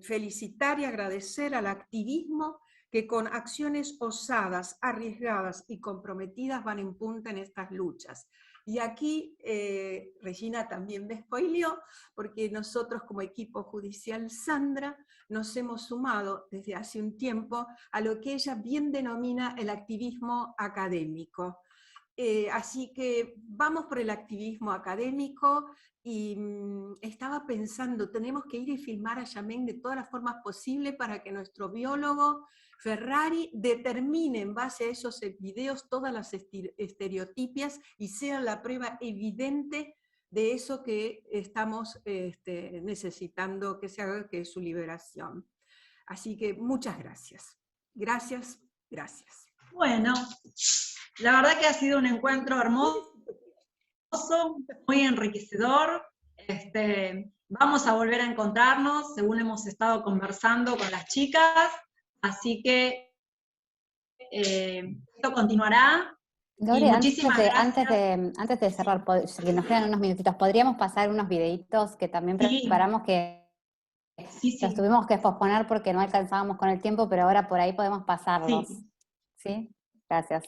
felicitar y agradecer al activismo que con acciones osadas, arriesgadas y comprometidas van en punta en estas luchas. Y aquí Regina también me spoileó, porque nosotros como equipo judicial Sandra nos hemos sumado desde hace un tiempo a lo que ella bien denomina el activismo académico. Así que vamos por el activismo académico y estaba pensando, tenemos que ir y filmar a Yamén de todas las formas posibles para que nuestro biólogo Ferrari determine en base a esos videos todas las estereotipias y sea la prueba evidente de eso que estamos necesitando que se haga, que es su liberación. Así que muchas gracias. Gracias, gracias. Bueno, la verdad que ha sido un encuentro hermoso, muy enriquecedor. Vamos a volver a encontrarnos, según hemos estado conversando con las chicas, así que esto continuará. Lore, Y muchísimas gracias. antes de cerrar, que nos quedan unos minutitos, ¿podríamos pasar unos videitos que también preparamos que los tuvimos que posponer porque no alcanzábamos con el tiempo, pero ahora por ahí podemos pasarlos? ¿Sí? Gracias.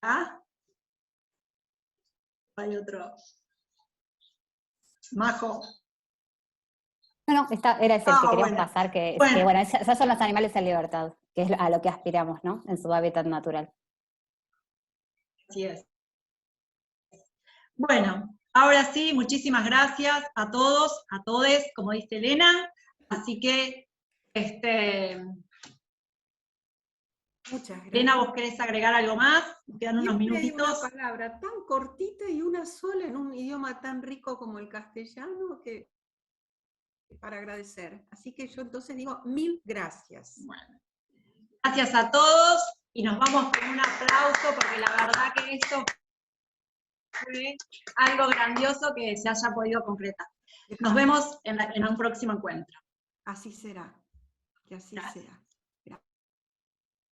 ¿Ah? Hay otro. Majo. No, era ese el que queríamos pasar, que bueno, esos son los animales en libertad, que es a lo que aspiramos, ¿no? En su hábitat natural. Así es. Bueno, ahora sí, muchísimas gracias a todos, a todes, como dice Elena. Así que, Muchas gracias. Elena, ¿vos querés agregar algo más? Nos quedan unos minutitos. Una palabra tan cortita y una sola en un idioma tan rico como el castellano que para agradecer. Así que yo entonces digo 1000 gracias. Bueno, gracias a todos y nos vamos con un aplauso porque la verdad que esto fue algo grandioso que se haya podido concretar. Nos vemos en un próximo encuentro. Así será. Que así sea.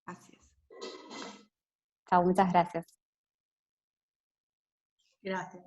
Gracias. Chao, muchas gracias. Gracias.